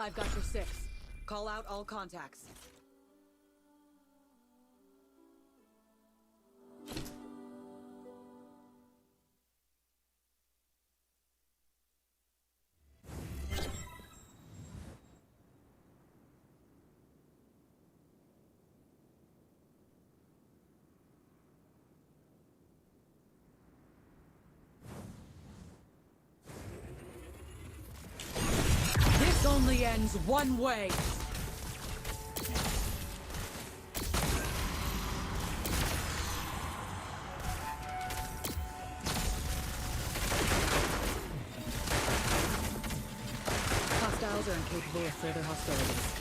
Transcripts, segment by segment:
I've got your 6. Call out all contacts. This only ends one way. Hostiles are incapable of further hostilities.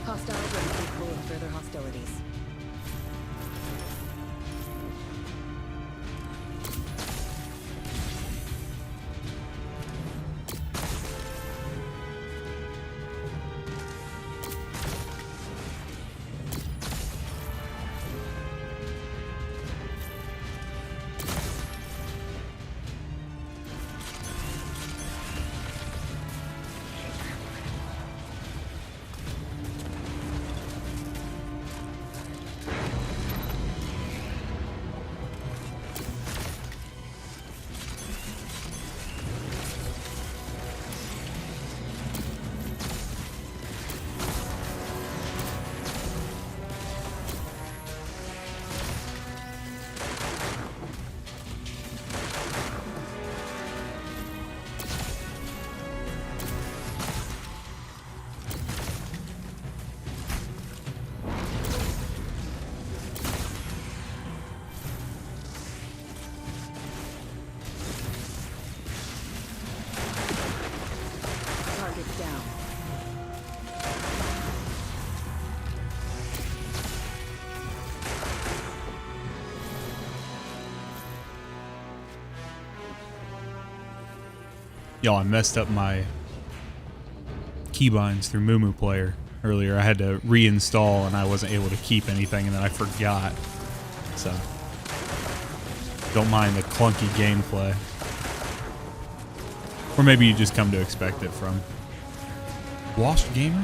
Hostiles are incapable of further hostilities. Down. Yo, I messed up my keybinds through Mumu Player earlier. I had to reinstall and I wasn't able to keep anything and then I forgot. So, don't mind the clunky gameplay. Or maybe you just come to expect it from Washed Gamer?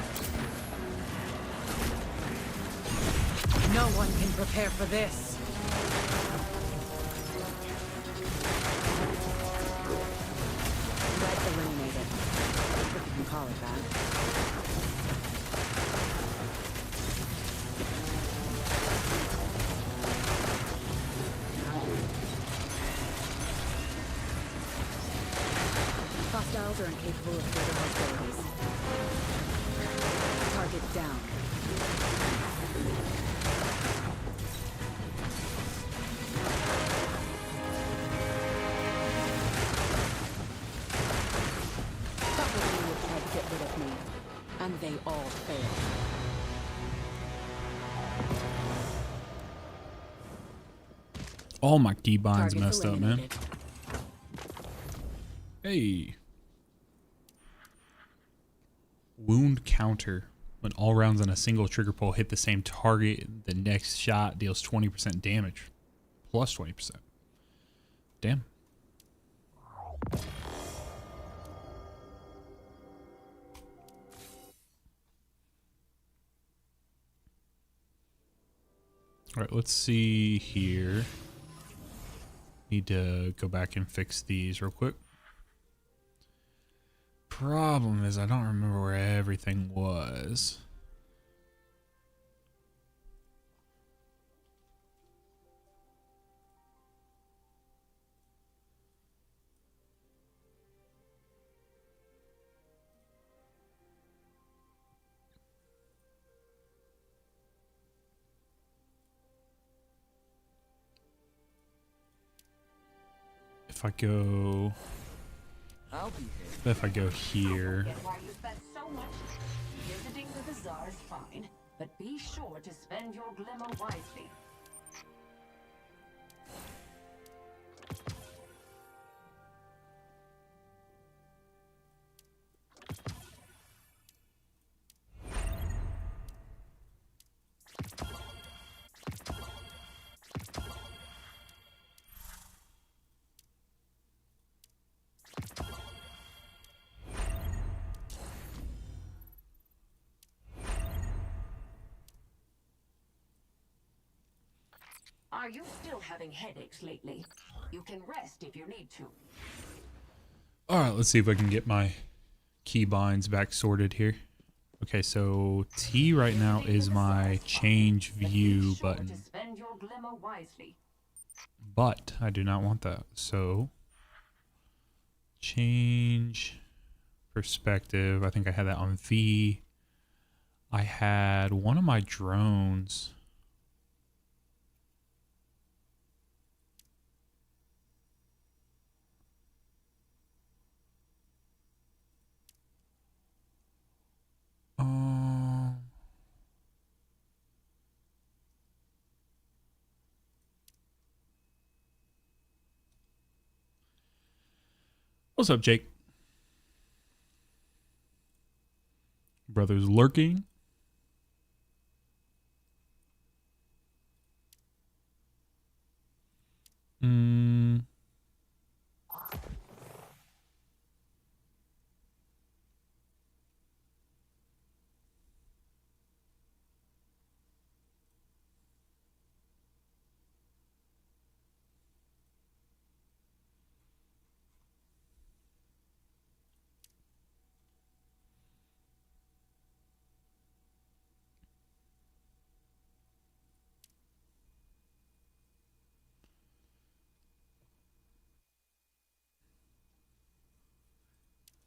No one can prepare for this. Threat eliminated. If you can call it that. Hostiles are incapable of further hostilities. Target down. Probably would try to get rid of me, and they all failed. All my keybinds Targets messed up, man. eliminated. Hey. Wound counter. When all rounds on a single trigger pull hit the same target, the next shot deals 20% damage. Plus 20%. Damn. Alright, let's see here. Need to go back and fix these real quick. Problem is I don't remember where everything was. If I go here. Why you spent so much visiting the bazaar is fine, but be sure to spend your glimmer wisely. Are you still having headaches lately? You can rest if you need to. Alright, let's see if I can get my keybinds back sorted here. Okay, so T right now is my change view button. But I do not want that. So change perspective. I think I had that on V. I had one of my drones. What's up, Jake? Brothers lurking.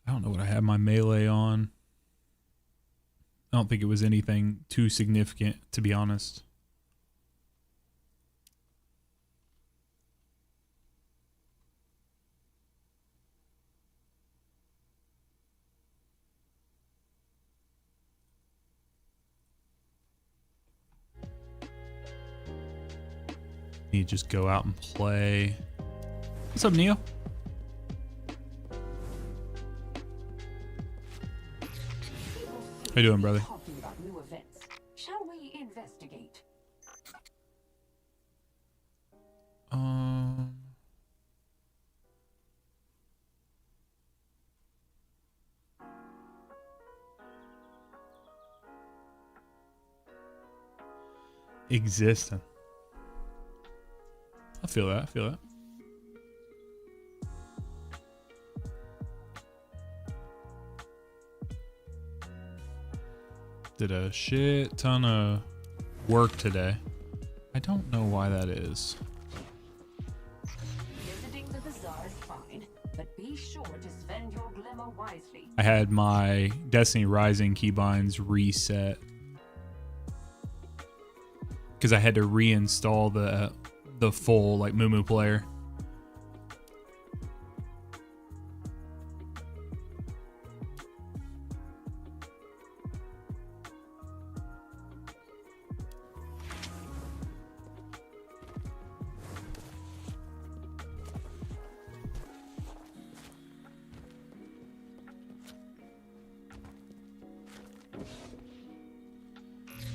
I don't know what I had my melee on. I don't think it was anything too significant, to be honest. You just go out and play. What's up, Neo? How you doing, brother? Talking about new events. Shall we investigate? Existing. I feel that. I feel that. Did a shit ton of work today. I don't know why that is. Visiting the bazaar is fine, but be sure to spend your glimmer wisely. I had my Destiny Rising keybinds reset because I had to reinstall the full like Moo player.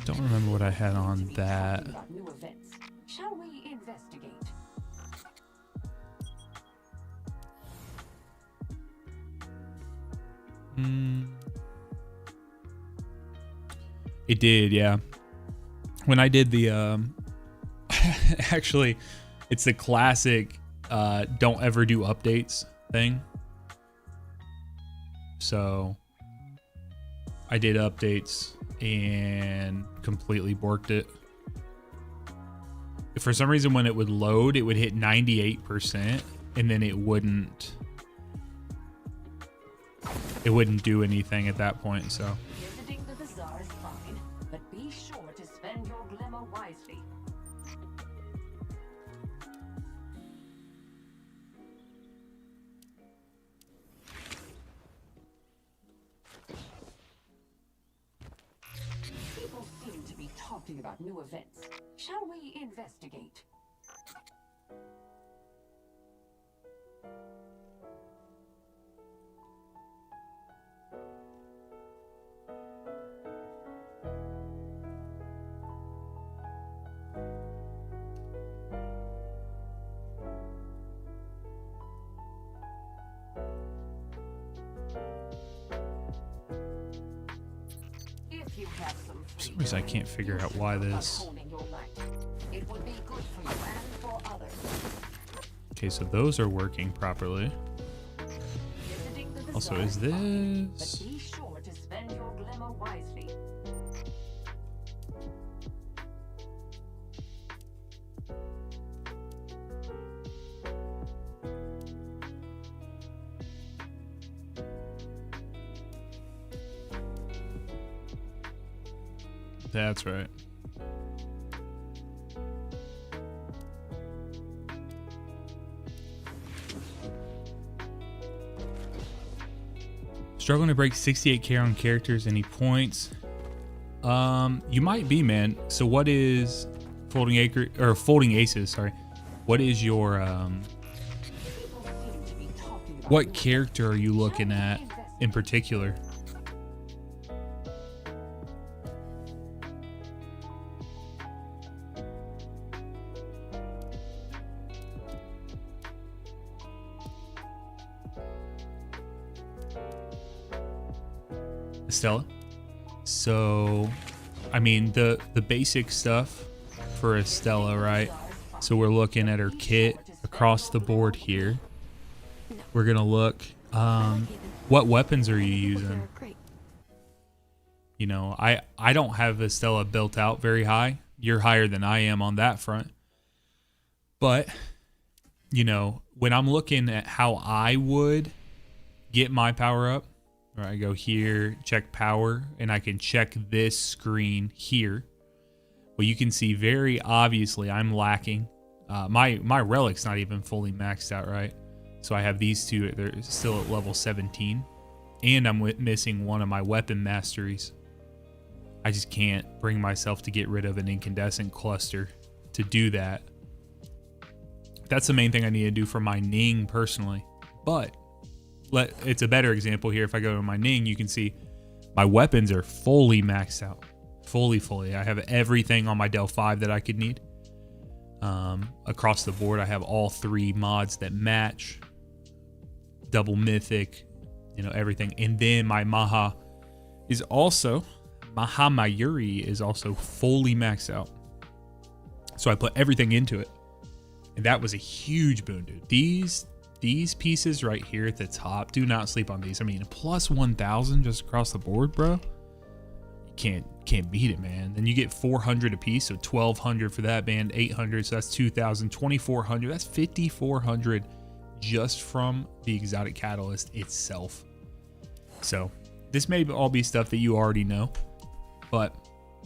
Don't remember what I had on that. About new events. Shall we investigate? It did, yeah. When I did the actually, it's the classic don't ever do updates thing. So I did updates and completely borked it. For some reason, when it would load, it would hit 98% and then it wouldn't do anything at that point. So Visiting the bazaar is fine, but be sure to spend your glimmer wisely. People seem to be talking about new events. Shall we investigate? If you have some for some reason I can't figure out why this. It would be good for you and for others. Okay, so those are working properly. Visiting the Also, bazaar is fine, this? But be sure to spend your glimmer wisely. That's right. Struggling to break 68k on characters. Any points? You might be, man. So what is folding acre or folding aces? Sorry. What is your People seem to be talking about what character are you looking at in particular? Estella. So, I mean, the basic stuff for Estella, right? So we're looking at her kit across the board here. We're gonna look. What weapons are you using? Great. You know, I don't have Estella built out very high. You're higher than I am on that front. But, you know, when I'm looking at how I would get my power up, right, I go here, check power, and I can check this screen here. Well, you can see very obviously I'm lacking. My relic's not even fully maxed out, right? So I have these two, they're still at level 17. And I'm missing one of my weapon masteries. I just can't bring myself to get rid of an incandescent cluster to do that. That's the main thing I need to do for my Ning personally. But it's a better example here. If I go to my Ning, you can see my weapons are fully maxed out. Fully. I have everything on my Del 5 that I could need. Across the board, I have all 3 mods that match. Double mythic, you know, everything. And then my Maha Mayuri is also fully maxed out. So I put everything into it. And that was a huge boon, dude. These pieces right here at the top, do not sleep on these. I mean, plus 1,000 just across the board, bro. You can't beat it, man. Then you get 400 a piece, so 1,200 for that band, 800, so that's 2,000, 2,400. That's 5,400 just from the exotic catalyst itself. So this may all be stuff that you already know, but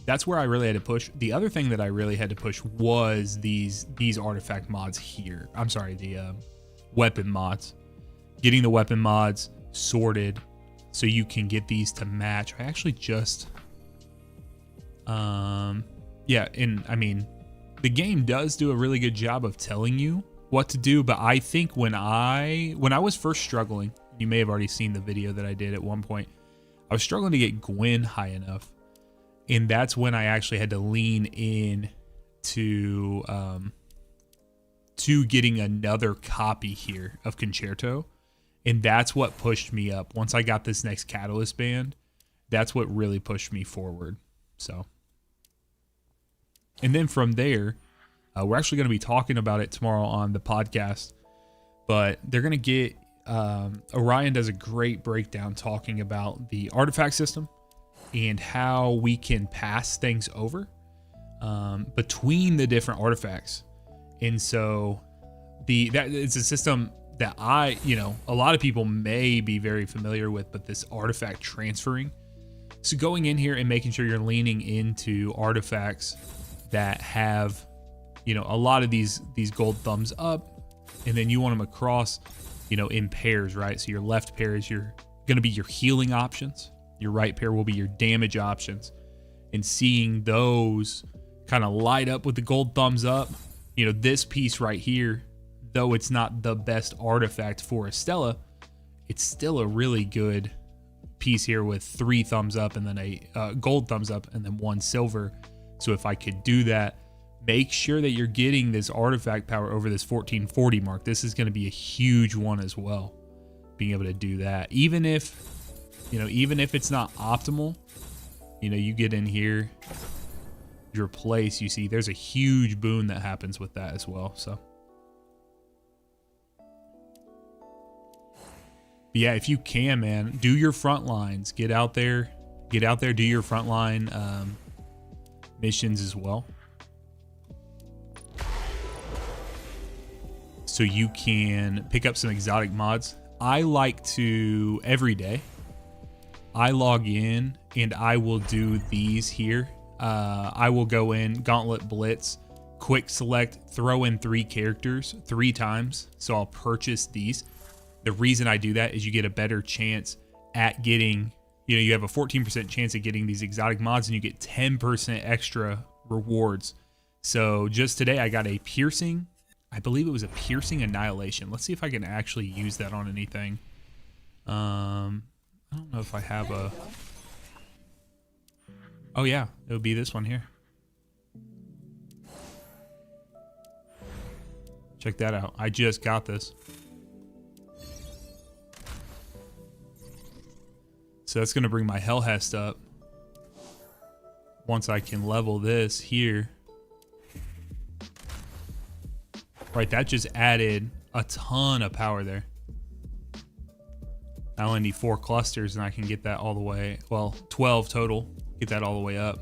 that's where I really had to push. The other thing that I really had to push was these artifact mods here. I'm sorry, the weapon mods. Getting the weapon mods sorted so you can get these to match. I actually just yeah, and I mean, the game does do a really good job of telling you what to do, but I think when I was first struggling, you may have already seen the video that I did at one point, I was struggling to get Gwen high enough. And that's when I actually had to lean in to getting another copy here of Concerto. And that's what pushed me up. Once I got this next Catalyst band, that's what really pushed me forward. So, and then from there, we're actually going to be talking about it tomorrow on the podcast, but they're going to get, Orion does a great breakdown talking about the artifact system and how we can pass things over between the different artifacts. And so that it's a system that a lot of people may be very familiar with, but this artifact transferring. So going in here and making sure you're leaning into artifacts that have, a lot of these gold thumbs up, and then you want them across, in pairs, right? So your left pair is going to be your healing options. Your right pair will be your damage options, and seeing those kind of light up with the gold thumbs up. This piece right here, though it's not the best artifact for Estella, it's still a really good piece here with 3 thumbs up and then a gold thumbs up and then 1 silver. So if I could do that, make sure that you're getting this artifact power over this 1440 mark. This is going to be a huge one as well, being able to do that. Even if it's not optimal, you get in here, you replace, you see there's a huge boon that happens with that as well. So but yeah, if you can, man, do your front lines, get out there, do your frontline missions as well, so you can pick up some exotic mods. I like to, every day I log in and I will do these here. I will go in, Gauntlet Blitz, quick select, throw in 3 characters 3 times. So I'll purchase these. The reason I do that is you get a better chance at getting, you have a 14% chance of getting these exotic mods, and you get 10% extra rewards. So just today I got a piercing. I believe it was a piercing annihilation. Let's see if I can actually use that on anything. I don't know if I have a... Oh yeah, it would be this one here. Check that out. I just got this. So that's going to bring my Hellhest up. Once I can level this here. Right, that just added a ton of power there. I only need 4 clusters and I can get that all the way, well, 12 total. Get that all the way up.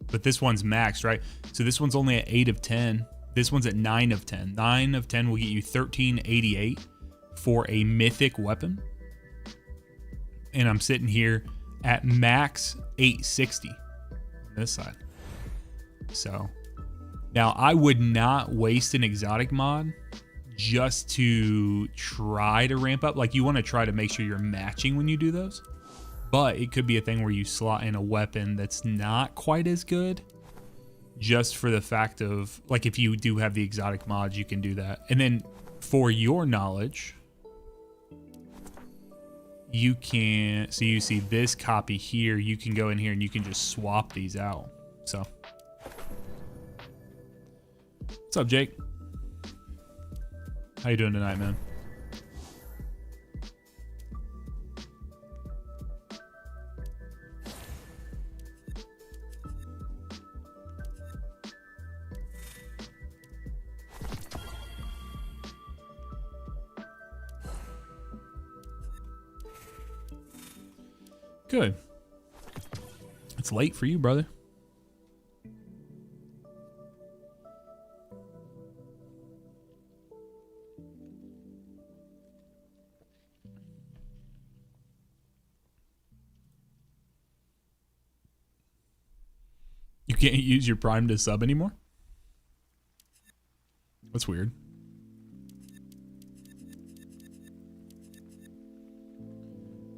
But this one's maxed, right? So this one's only at 8 of 10. This one's at 9 of 10. 9 of 10 will get you 1388 for a mythic weapon. And I'm sitting here at max 860 on this side. So now I would not waste an exotic mod just to try to ramp up. Like, you want to try to make sure you're matching when you do those. But it could be a thing where you slot in a weapon that's not quite as good, just for the fact of, like, if you do have the exotic mods, you can do that. And then for your knowledge, you can, so you see this copy here, you can go in here and you can just swap these out. So what's up, Jake? How you doing tonight, man? Good. It's late for you, brother. You can't use your Prime to sub anymore? That's weird.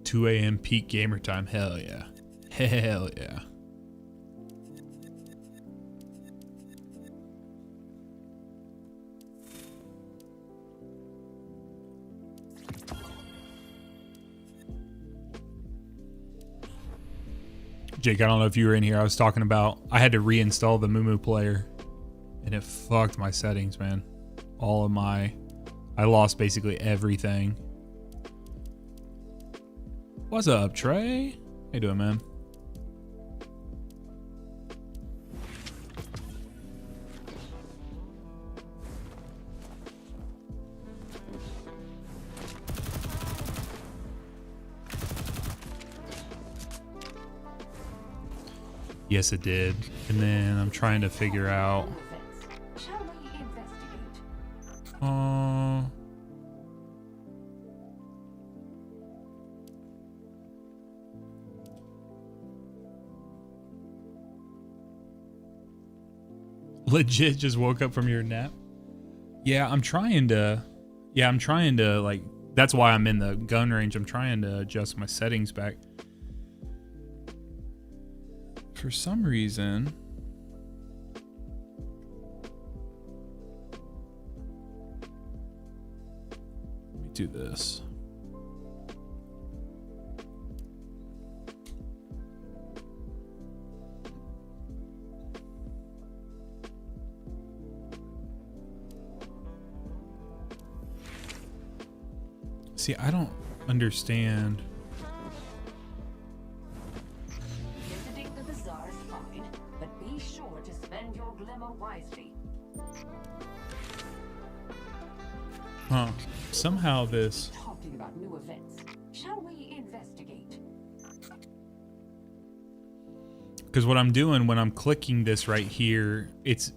$2 a.m. peak gamer time. Hell yeah. Hell yeah. Jake, I don't know if you were in here. I was talking about I had to reinstall the Mumu player, and it fucked my settings, man. I lost basically everything. What's up, Trey? How you doing, man? Yes, it did. And then I'm trying to figure out. Shall we investigate? Legit just woke up from your nap. Yeah, I'm trying to like, that's why I'm in the gun range. I'm trying to adjust my settings back. For some reason, let me do this. See, I don't understand. Visiting the bazaar is fine, but be sure to spend your glimmer wisely. Huh. Somehow this. Talking about new events. Shall we investigate? Because what I'm doing when I'm clicking this right here, it's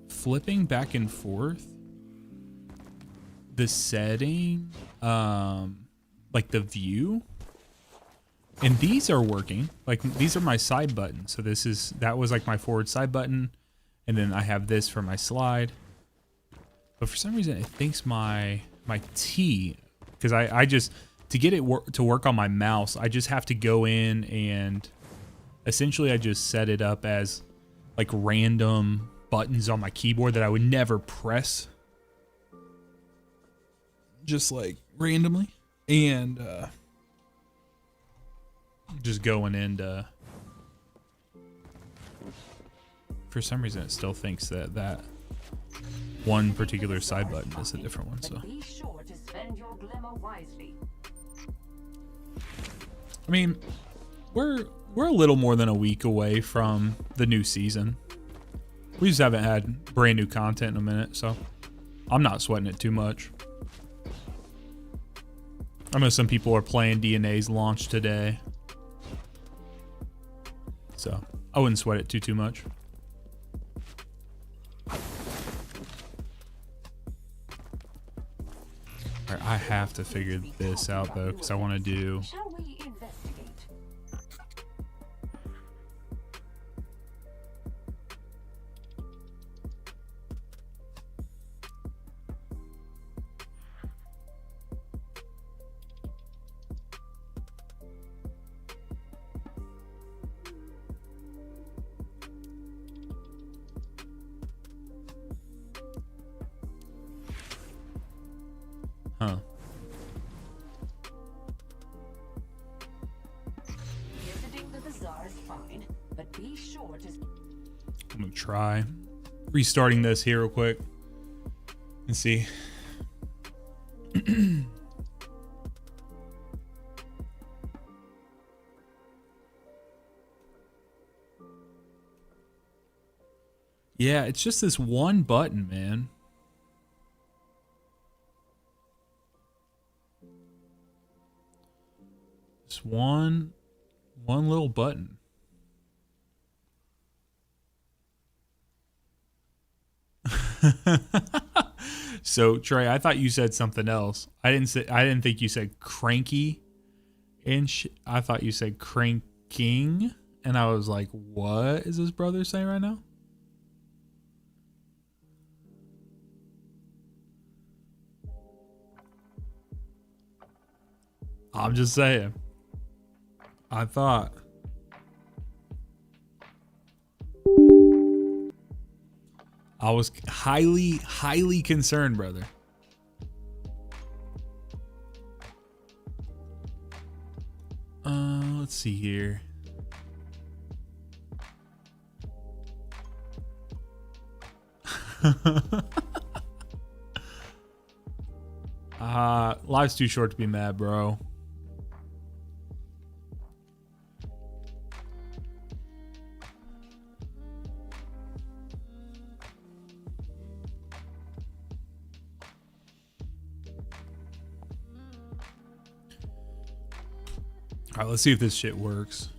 flipping back and forth. The setting, like the view, and these are working. Like these are my side buttons. So that was like my forward side button, and then I have this for my slide. But for some reason, it thinks my T, because I just to get it to work on my mouse, I just have to go in and essentially I just set it up as like random buttons on my keyboard that I would never press. Just like randomly, and just going into, for some reason it still thinks that one particular side button is a different one. So Be sure to spend your glimmer wisely. I mean, we're a little more than a week away from the new season. We just haven't had brand new content in a minute, so I'm not sweating it too much. I know some people are playing DNA's launch today, so I wouldn't sweat it too much. All right, I have to figure this out though, because I want to do. Shall we investigate? Huh. Visiting the bazaar is fine, but be sure to. I'm gonna try restarting this here real quick and see. Yeah, it's just this one button, man. Just one little button. So Trey, I thought you said something else. I didn't think you said cranky, and I thought you said cranking, and I was like, what is this brother saying right now? I'm just saying. I thought. I was highly concerned, brother. Let's see here. Life's too short to be mad, bro. All right, let's see if this shit works.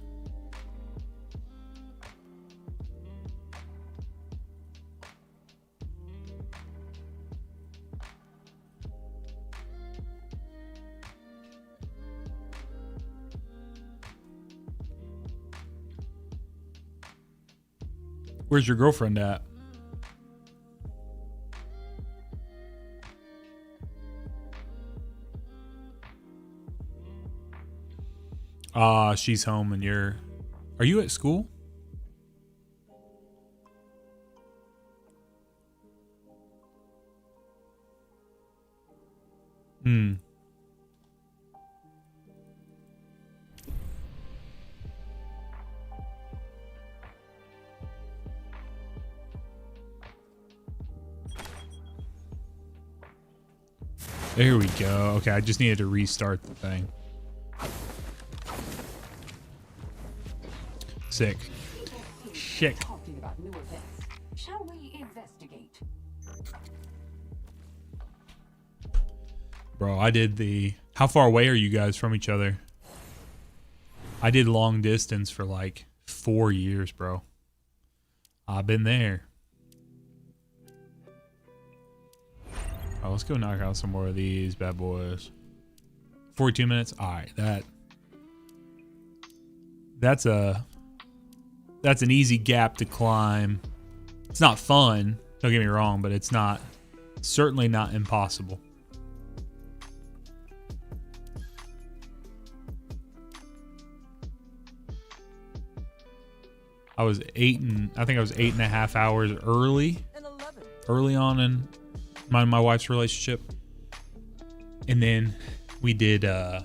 Where's your girlfriend at? She's home and you're... Are you at school? Hmm. There we go. Okay, I just needed to restart the thing. Sick. Shit. Talking about new events. Shall we investigate? Bro, I did the... How far away are you guys from each other? I did long distance for like 4 years, bro. I've been there. Oh, let's go knock out some more of these bad boys. 42 minutes. All right, that's an easy gap to climb. It's not fun, don't get me wrong, but it's certainly not impossible. I think I was 8.5 hours early on in my wife's relationship. And then we did about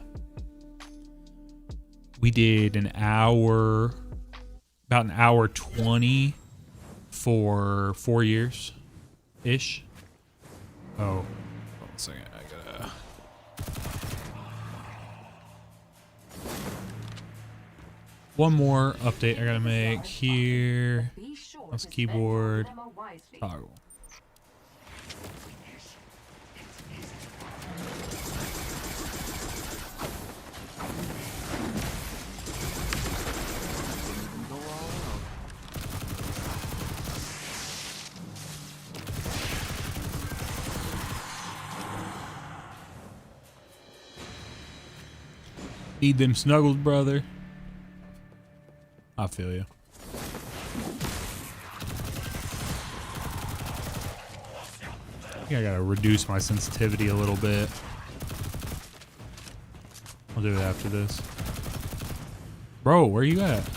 an hour 20 for 4 years ish. Oh, hold on a second. I gotta... One more update I gotta make here. Mouse keyboard. Toggle. Need them snuggles, brother. I feel you. I think I gotta reduce my sensitivity a little bit. I'll do it after this. Bro, where you at?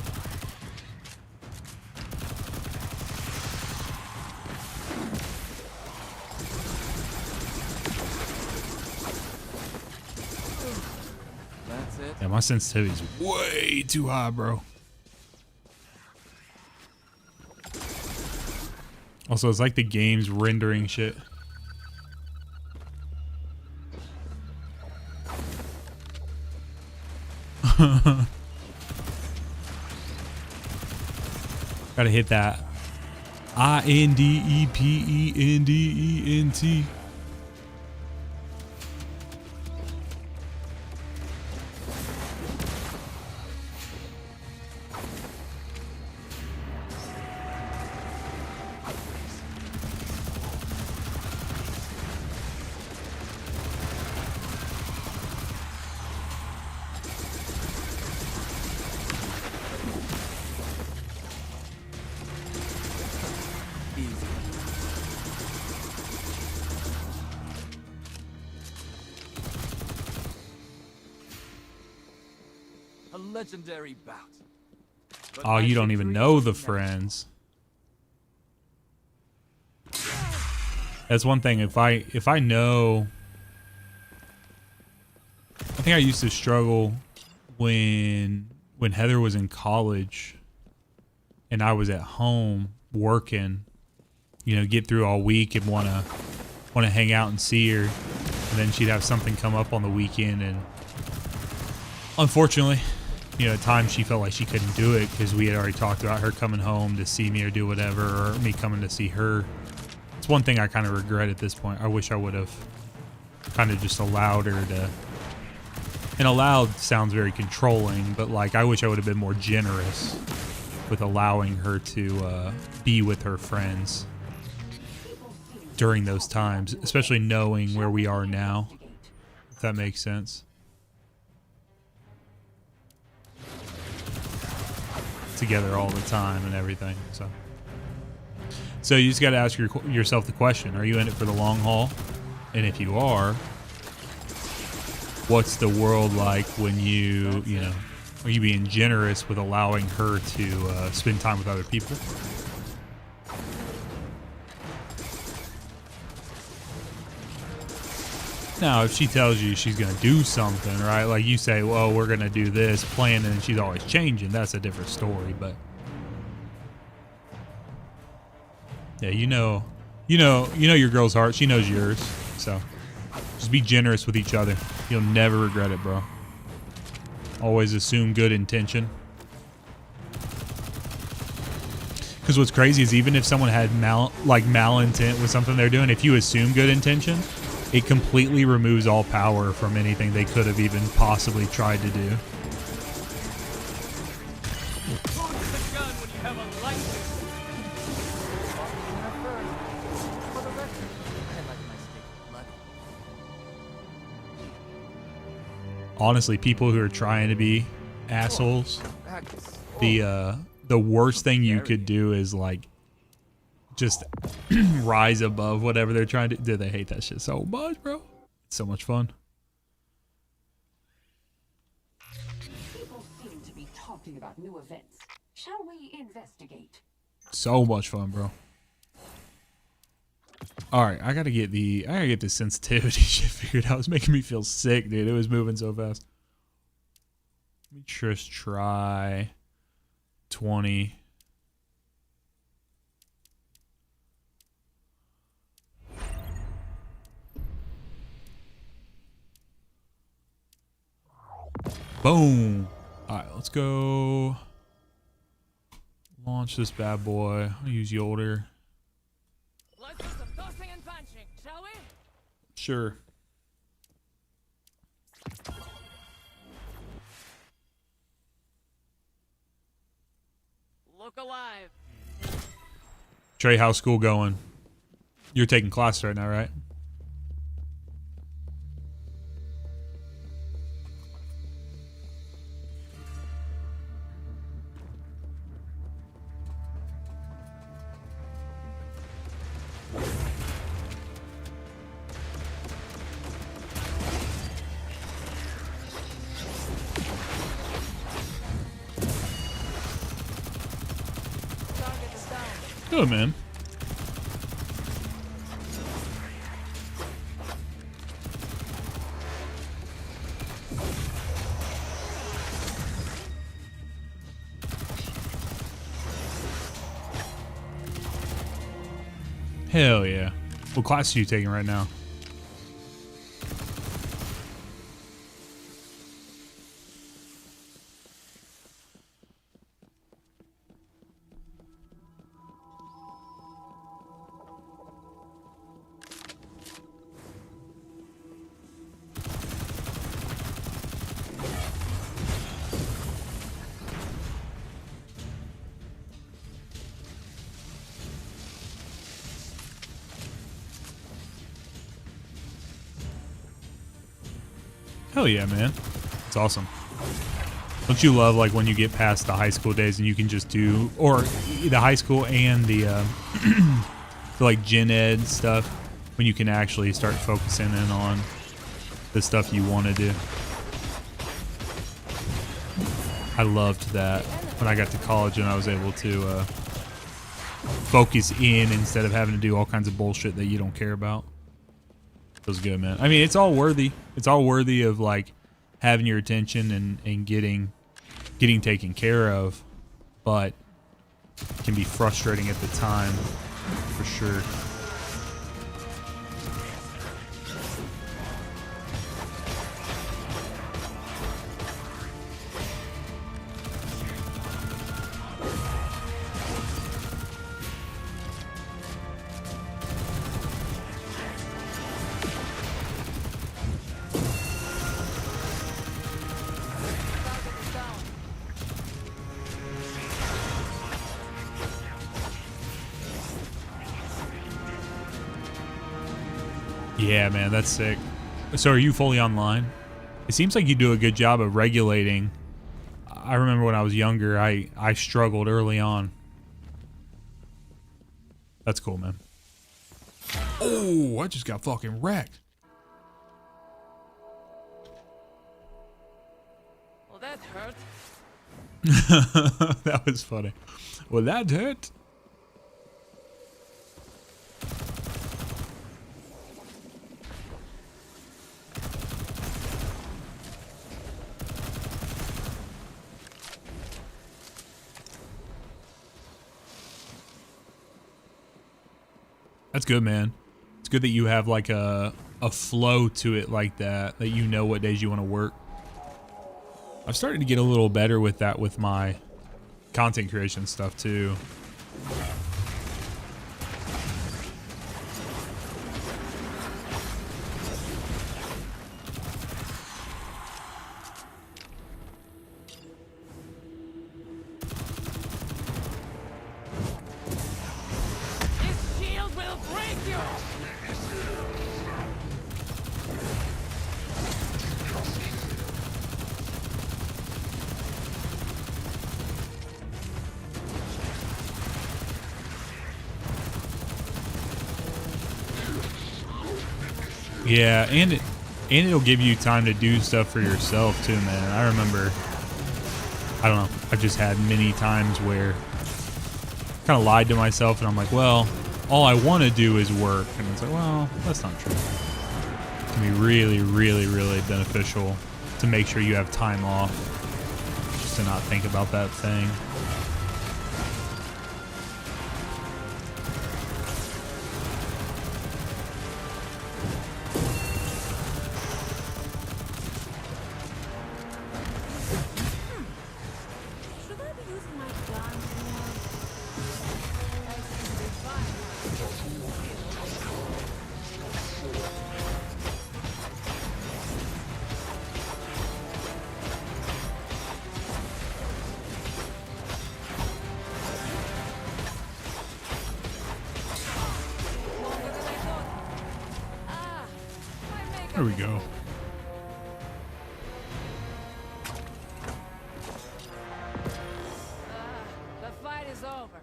Yeah, my sensitivity is way too high, bro. Also, it's like the game's rendering shit. Gotta hit that INDEPENDENT. Legendary bout. Oh, you don't even know the friends. That's one thing. If I know, I think I used to struggle when Heather was in college and I was at home working you know, get through all week and want to hang out and see her. And then she'd have something come up on the weekend, and unfortunately, you know, at times she felt like she couldn't do it because we had already talked about her coming home to see me or do whatever, or me coming to see her. It's one thing I kind of regret at this point. I wish I would have kind of just allowed her to, and allowed sounds very controlling, but like I wish I would have been more generous with allowing her to be with her friends during those times, especially knowing where we are now, if that makes sense. Together all the time and everything. So you just got to ask yourself the question, are you in it for the long haul? And if you are, what's the world like when you know, are you being generous with allowing her to spend time with other people? Now, if she tells you she's going to do something, right? Like you say, well, we're going to do this plan, and she's always changing. That's a different story. But yeah, you know your girl's heart. She knows yours. So just be generous with each other. You'll never regret it, bro. Always assume good intention. Because what's crazy is even if someone had malintent with something they're doing, if you assume good intention, it completely removes all power from anything they could have even possibly tried to do. Honestly, people who are trying to be assholes, the worst thing you could do is like just rise above whatever they're trying to do. They hate that shit so much, bro. It's so much fun. People seem to be talking about new events. Shall we investigate? So much fun, bro. All right, I gotta get the sensitivity shit figured out. It's making me feel sick, dude. It was moving so fast. Let me just try 20. Boom. All right, let's go launch this bad boy. I'll use Yolder. Let's do some tossing and punching, shall we? Sure. Look alive. Trey, how's school going? You're taking classes right now, right? Target is down. Good, man. Hell yeah. What class are you taking right now? Hell yeah, man. It's awesome. Don't you love like when you get past the high school days and you can just do, or the high school and the like gen ed stuff, when you can actually start focusing in on the stuff you want to do. I loved that when I got to college and I was able to focus in instead of having to do all kinds of bullshit that you don't care about. Feels good, man. I mean, it's all worthy. It's all worthy of like having your attention and getting taken care of, but it can be frustrating at the time for sure. Yeah, man, that's sick. So are you fully online? It seems like you do a good job of regulating. I remember when I was younger, I struggled early on. That's cool, man. Oh, I just got fucking wrecked. Well, that hurt. That was funny. Well, that hurt. That's good, man. It's good that you have like a flow to it like that you know what days you want to work. I've started to get a little better with that with my content creation stuff too. Yeah, and it'll give you time to do stuff for yourself too, man. I remember, I don't know, I've just had many times where I kind of lied to myself and I'm like, well, all I want to do is work. And it's like, well, that's not true. It can be really, really, really beneficial to make sure you have time off just to not think about that thing. There we go. The fight is over.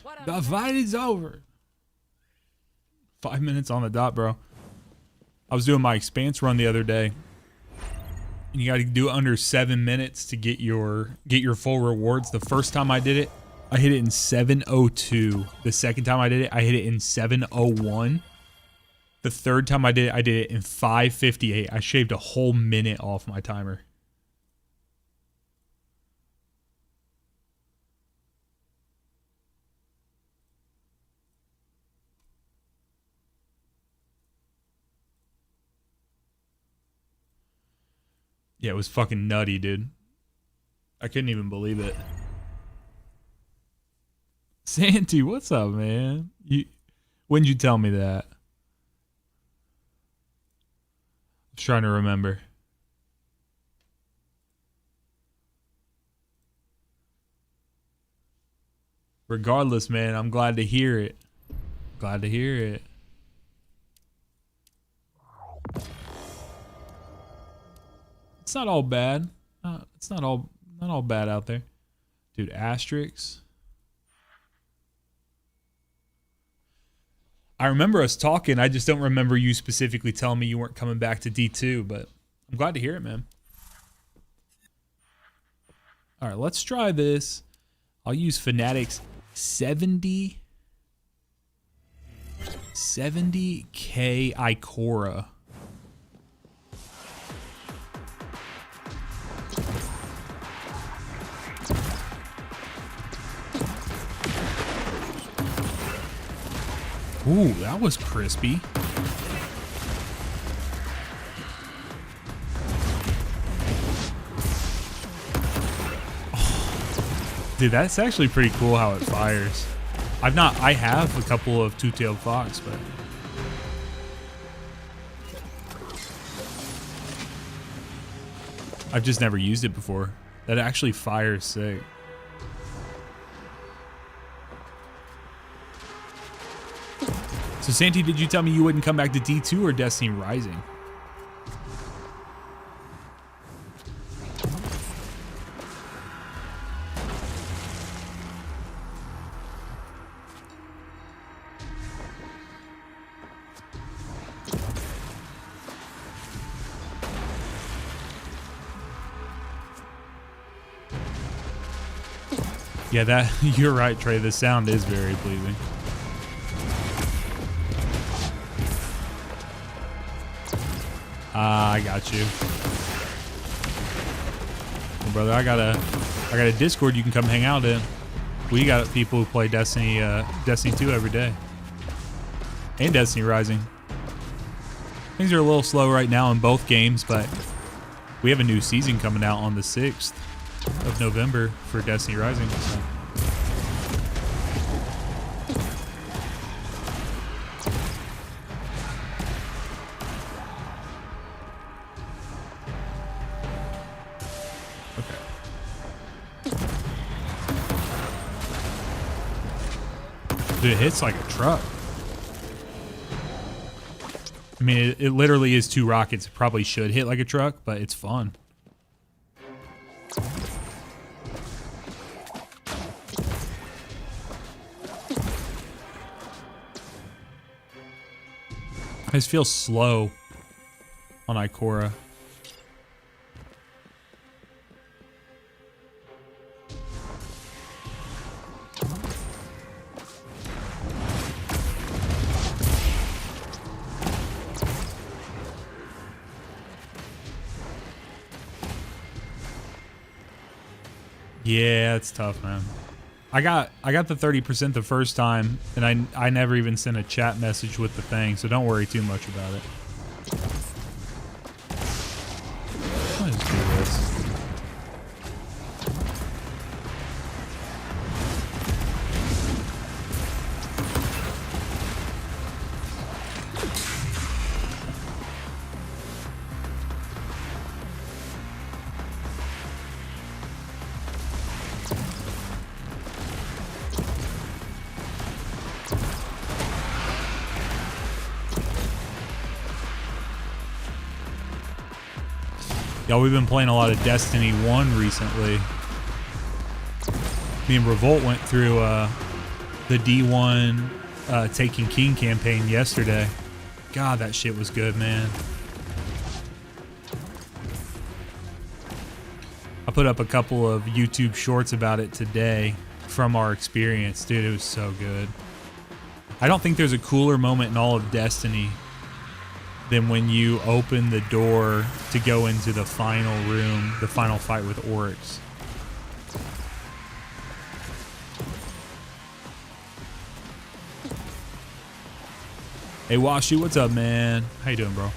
What The fight is over. 5 minutes on the dot, bro. I was doing my expanse run the other day. And you got to do it under 7 minutes to get your full rewards. The first time I did it, I hit it in 7:02. The second time I did it, I hit it in 7:01. The third time I did it in 5:58. I shaved a whole minute off my timer. Yeah, it was fucking nutty, dude. I couldn't even believe it. Santy, what's up, man? When'd you tell me that? I was trying to remember. Regardless, man, I'm glad to hear it. Glad to hear it. It's not all bad. It's not all bad out there. Dude, asterisks. I remember us talking. I just don't remember you specifically telling me you weren't coming back to D2, but I'm glad to hear it, man. All right, let's try this. I'll use Fanatics 70K Ikora. Ooh, that was crispy. Oh, dude, that's actually pretty cool how it fires. I have a couple of two-tailed fox, but I've just never used it before. That actually fires sick. So Santi, did you tell me you wouldn't come back to D2 or Destiny Rising? Yeah, that you're right, Trey. The sound is very pleasing. I got you. Well, brother, I got a Discord you can come hang out in. We got people who play Destiny 2 every day. And Destiny Rising. Things are a little slow right now in both games, but we have a new season coming out on the 6th of November for Destiny Rising. So. Dude, it hits like a truck. I mean, it literally is 2 rockets. It probably should hit like a truck, but it's fun. I just feel slow on Ikora. Yeah, it's tough, man. I got the 30% the first time, and I never even sent a chat message with the thing, so don't worry too much about it. Let's do this. Y'all, we've been playing a lot of Destiny 1 recently. Me and Revolt went through the D1 Taking King campaign yesterday. God, that shit was good, man. I put up a couple of YouTube shorts about it today from our experience. Dude, it was so good. I don't think there's a cooler moment in all of Destiny than when you open the door to go into the final room, the final fight with Oryx. Hey Washi, what's up, man? How you doing, bro?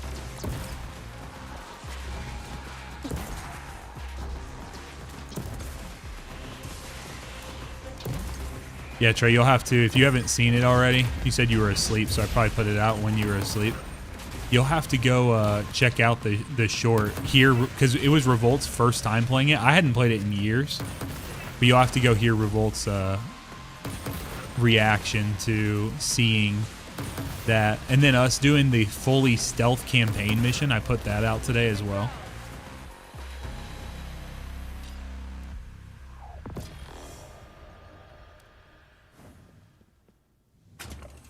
Yeah, Trey, you'll have to, if you haven't seen it already, you said you were asleep, so I probably put it out when you were asleep. You'll have to go check out the short here, because it was Revolt's first time playing it. I hadn't played it in years, but you'll have to go hear Revolt's reaction to seeing that. And then us doing the fully stealth campaign mission, I put that out today as well.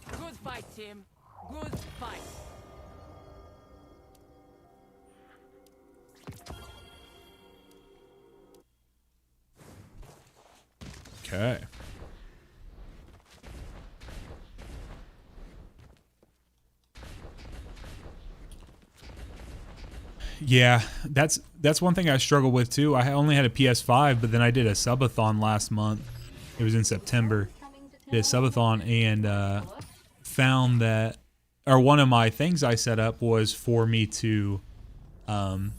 Good fight, team. Good fight. Okay. Yeah, that's one thing I struggle with too. I only had a PS5, but then I did a subathon last month. It was in September. Did a subathon, and found that, or one of my things I set up was for me to, one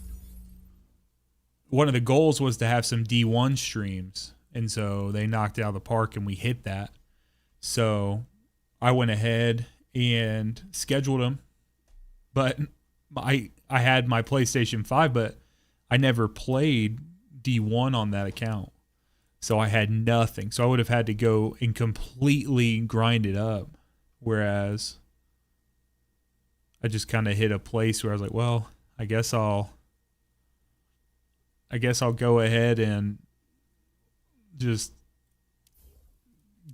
of the goals was to have some D1 streams. And so they knocked it out of the park and we hit that. So I went ahead and scheduled them. But I had my PlayStation 5, but I never played D1 on that account. So I had nothing. So I would have had to go and completely grind it up. Whereas I just kind of hit a place where I was like, well, I guess I'll go ahead and just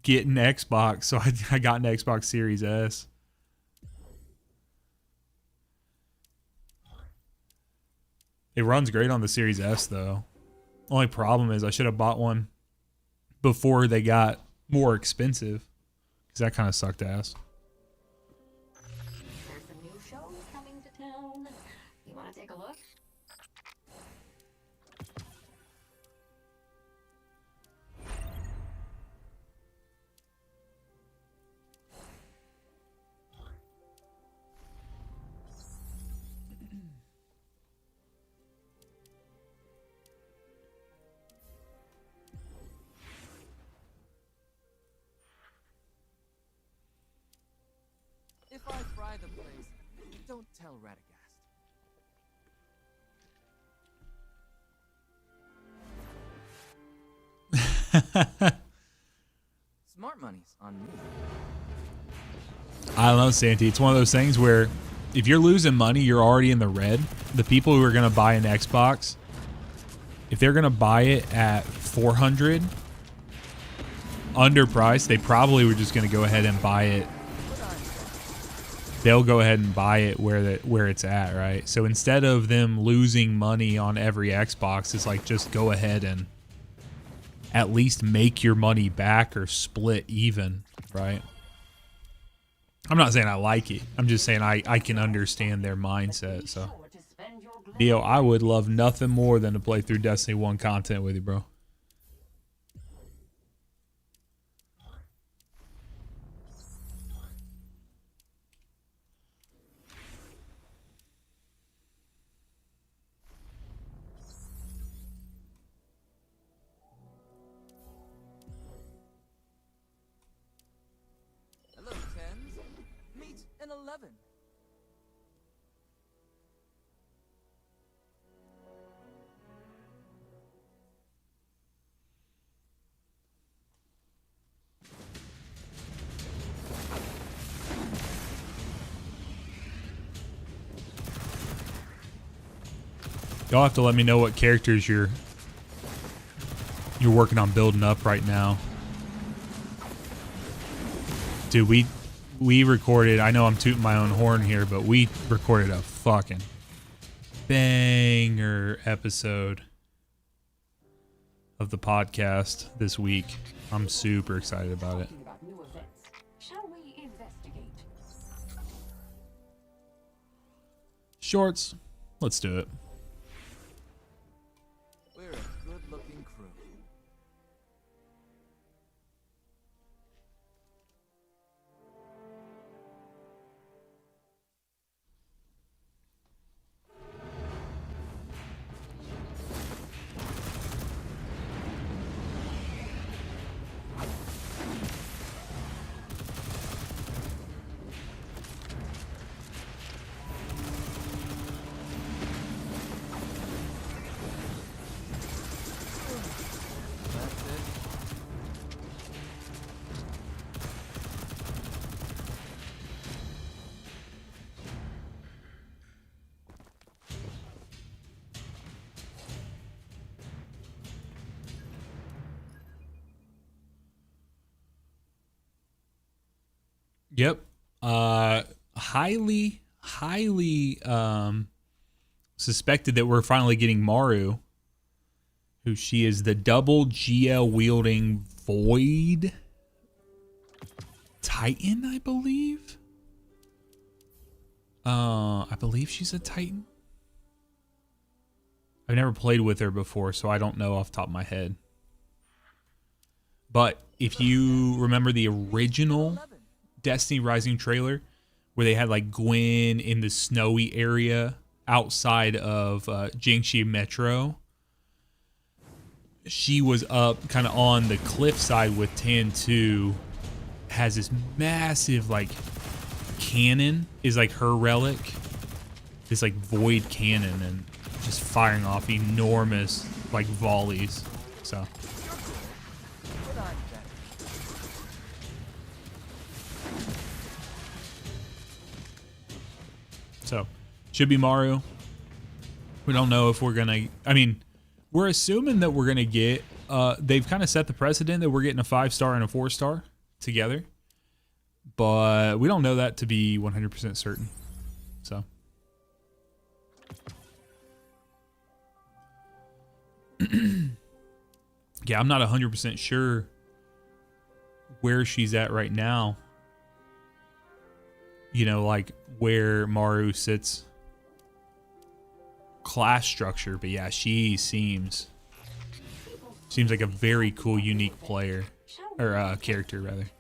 get an Xbox. So I got an Xbox Series S. It runs great on the Series S though. Only problem is I should have bought one before they got more expensive, because that kind of sucked ass. There's some new shows coming to town. You want to take a look? If I fry the place, don't tell Radagast. Smart money's on me. I don't know, Santi. It's one of those things where if you're losing money, you're already in the red. The people who are going to buy an Xbox, if they're going to buy it at $400 underpriced, they probably were just going to go ahead and buy it. They'll go ahead and buy it where it's at, right? So instead of them losing money on every Xbox, it's like just go ahead and at least make your money back or split even, right? I'm not saying I like it. I'm just saying I can understand their mindset. So, Dio, I would love nothing more than to play through Destiny 1 content with you, bro. Hello, 10s. Meet an 11. Y'all have to let me know what characters you're working on building up right now. Dude, we recorded, I know I'm tooting my own horn here, but we recorded a fucking banger episode of the podcast this week. I'm super excited about it. Talking about new events. Shall we investigate? Shorts, let's do it. We're a good-looking crew. That's it. Yep. Highly suspected that we're finally getting Maru, who she is the double GL wielding Void Titan, I believe. I believe she's a Titan. I've never played with her before, so I don't know off the top of my head. But if you remember the original Destiny Rising trailer where they had like Gwen in the snowy area outside of Jiangxi Metro. She was up kind of on the cliff side with Tan 2, has this massive like cannon, is like her relic, this like void cannon, and just firing off enormous like volleys. So But I'm better. should be Maru. We don't know if we're gonna, I mean, we're assuming that we're gonna get they've kind of set the precedent that we're getting a 5-star and a 4-star together, but we don't know that to be 100% certain. So yeah, I'm not 100% sure where she's at right now. You know, like where Maru sits class structure, but yeah, she seems like a very cool, unique player, or character rather.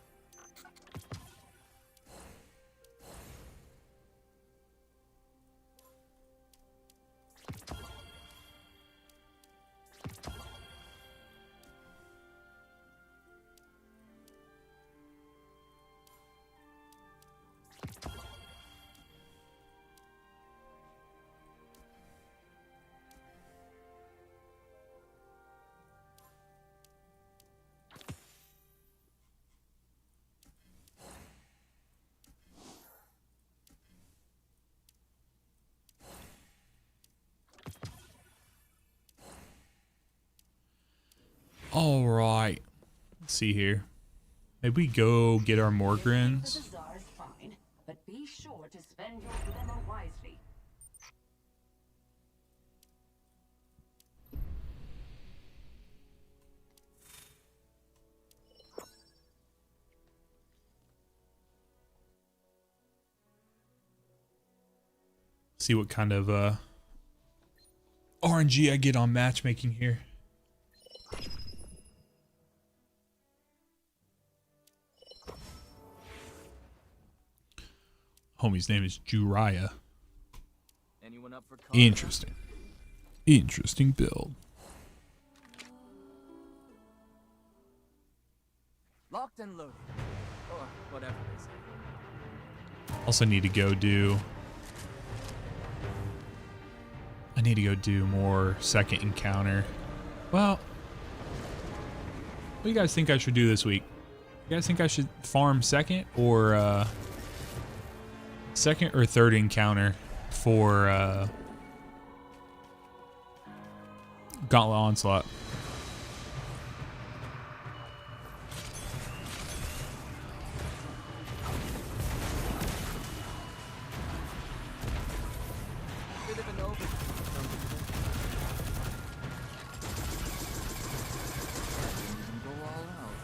All right, let's see here. Maybe we go get our Morgrins. The bazaar's fine, but be sure to spend your glimmer wisely. See what kind of RNG I get on matchmaking here. Homie's name is Juriah. Anyone up for Interesting. Interesting build. Locked and loaded. Or whatever they say. Also need to go do... I need to go do more second encounter. Well, what do you guys think I should do this week? You guys think I should farm second or second or third encounter for Gauntlet Onslaught? Bit of an over. Go all out.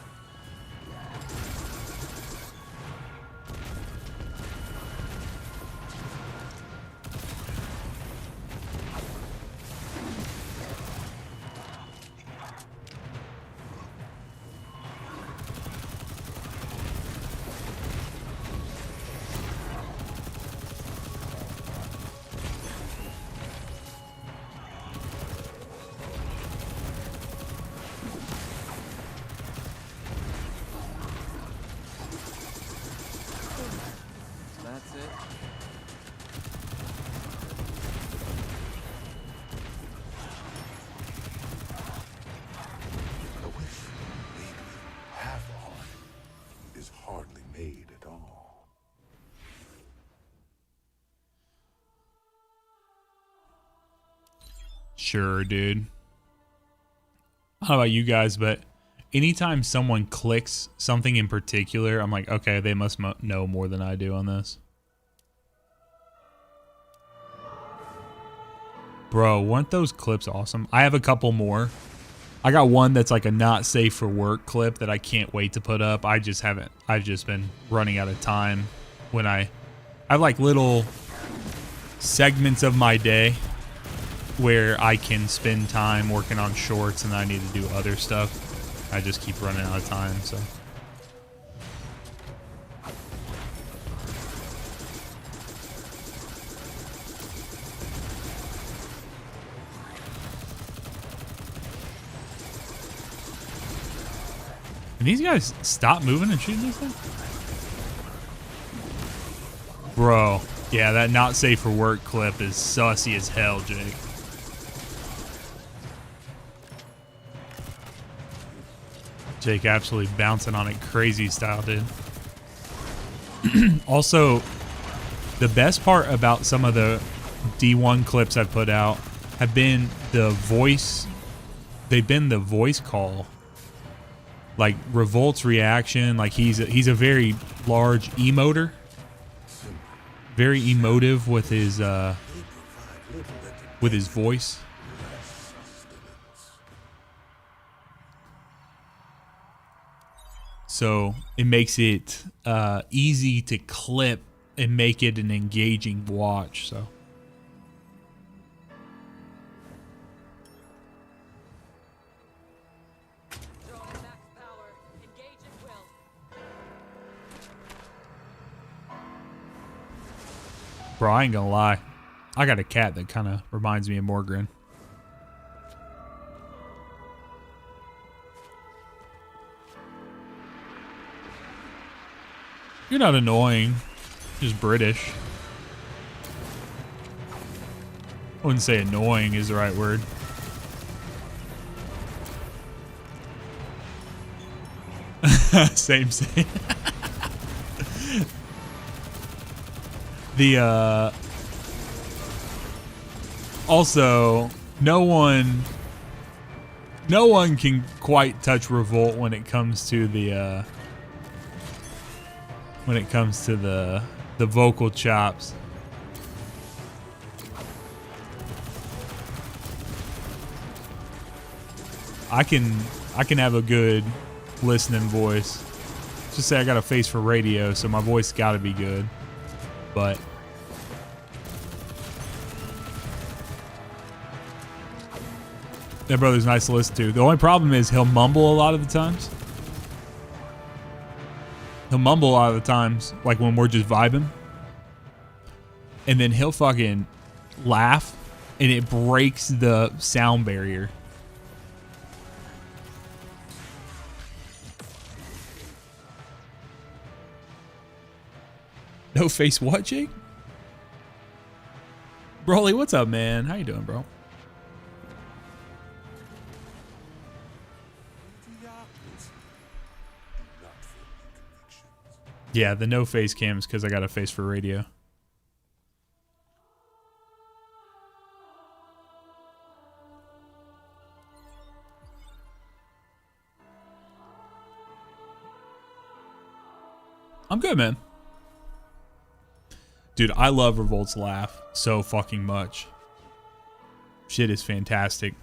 That's it. A wish made with half a heart is hardly made at all. Sure, dude. I don't know about you guys, but anytime someone clicks something in particular, I'm like, okay, they must know more than I do on this. Bro, weren't those clips awesome? I have a couple more. I got one that's like a not safe for work clip that I can't wait to put up. I've just been running out of time when I have like little segments of my day where I can spend time working on shorts and I need to do other stuff. I just keep running out of time, so. Can these guys stop moving and shooting these things? Bro, yeah, that not safe for work clip is sussy as hell, Jake. Jake absolutely bouncing on it crazy style, dude. Also, the best part about some of the D1 clips I've put out have been the voice. They've been the voice call. Like Revolt's reaction, like he's a very large emoter. Very emotive with his voice. So it makes it easy to clip and make it an engaging watch. So bro, I ain't gonna lie. I got a cat that kind of reminds me of Morgan. You're not annoying. Just British. I wouldn't say annoying is the right word. Same. The also no one can quite touch Revolt when it comes to the vocal chops. I can have a good listening voice. Just say I got a face for radio, so my voice got to be good. But that brother's nice to listen to. The only problem is he'll mumble a lot of the times. He'll mumble a lot of the times, like when we're just vibing. And then he'll fucking laugh, and it breaks the sound barrier. No face what, Jake? Broly, what's up, man? How you doing, bro? Yeah, the no face cam is because I got a face for radio. I'm good, man. Dude, I love Revolt's laugh so fucking much. Shit is fantastic.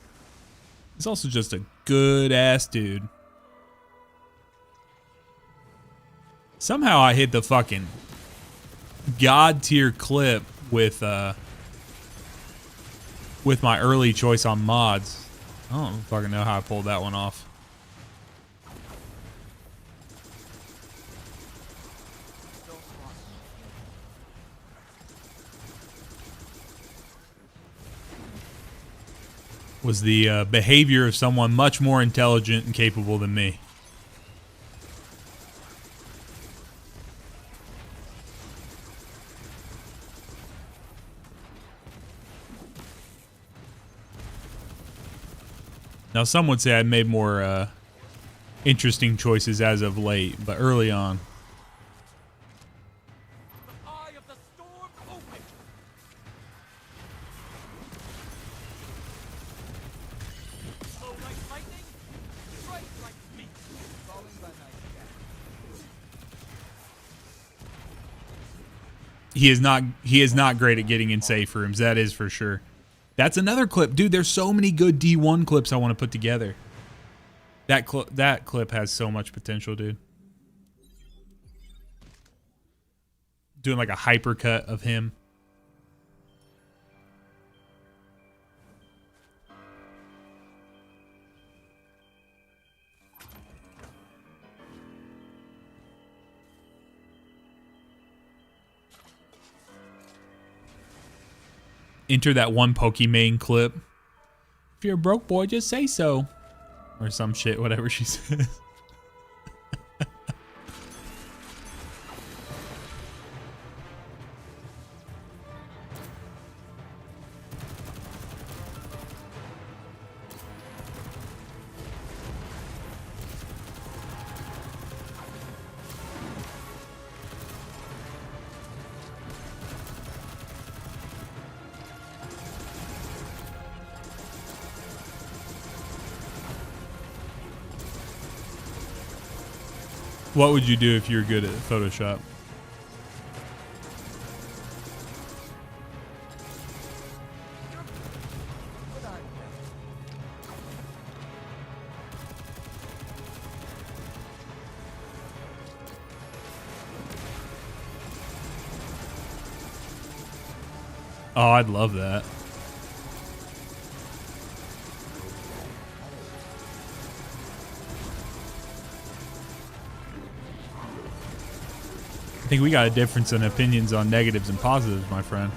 He's also just a good ass dude. Somehow I hit the fucking god tier clip with my early choice on mods. I don't fucking know how I pulled that one off. Was the behavior of someone much more intelligent and capable than me. Now, some would say I made more interesting choices as of late, but early on. He is not great at getting in safe rooms, that is for sure. That's another clip. Dude, there's so many good D1 clips I want to put together. That clip has so much potential, dude. Doing like a hypercut of him. Enter that one Pokimane clip. If you're a broke boy, just say so. Or some shit, whatever she says. What would you do if you're good at Photoshop? Oh, I'd love that. I think we got a difference in opinions on negatives and positives, my friend.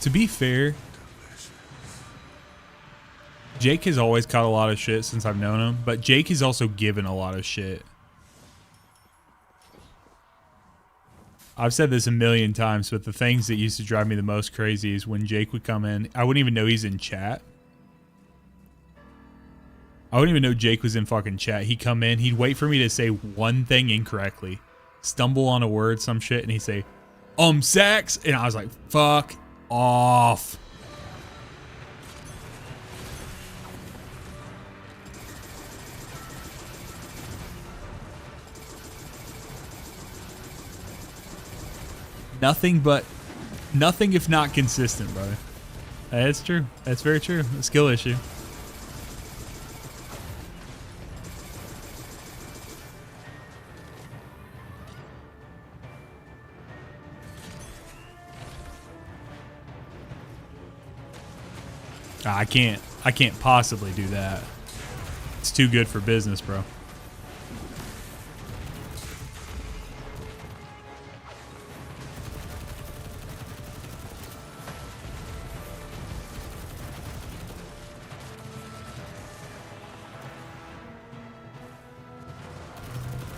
To be fair, Jake has always caught a lot of shit since I've known him, but Jake has also given a lot of shit. I've said this a million times, but the things that used to drive me the most crazy is when Jake would come in. I wouldn't even know he's in chat. I wouldn't even know Jake was in fucking chat. He'd come in, he'd wait for me to say one thing incorrectly, stumble on a word, some shit, and he'd say, Sax, and I was like, fuck off. Nothing if not consistent, brother. That's true. That's very true. A skill issue. I can't possibly do that. It's too good for business, bro.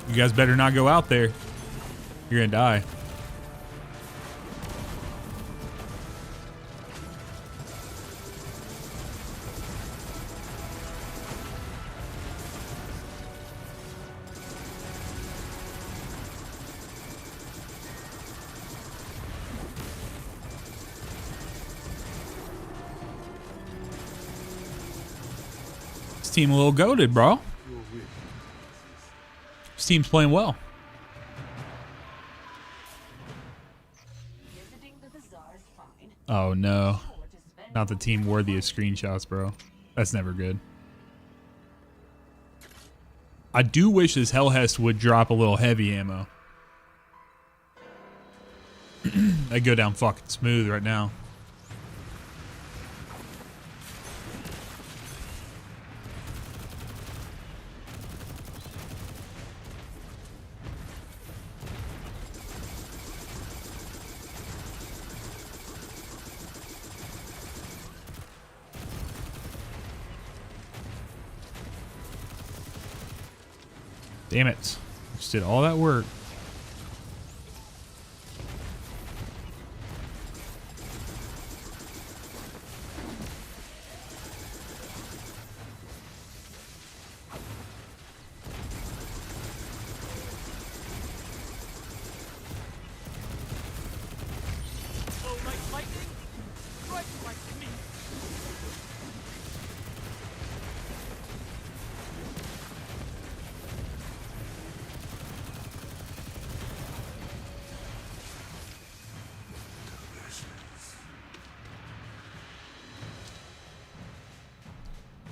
You guys better not go out there. You're gonna die. This team a little goated, bro. This team's playing well. Oh no. Not the team worthy of screenshots, bro. That's never good. I do wish this Hellhest would drop a little heavy ammo. They go down fucking smooth right now. Damn it. Just did all that work.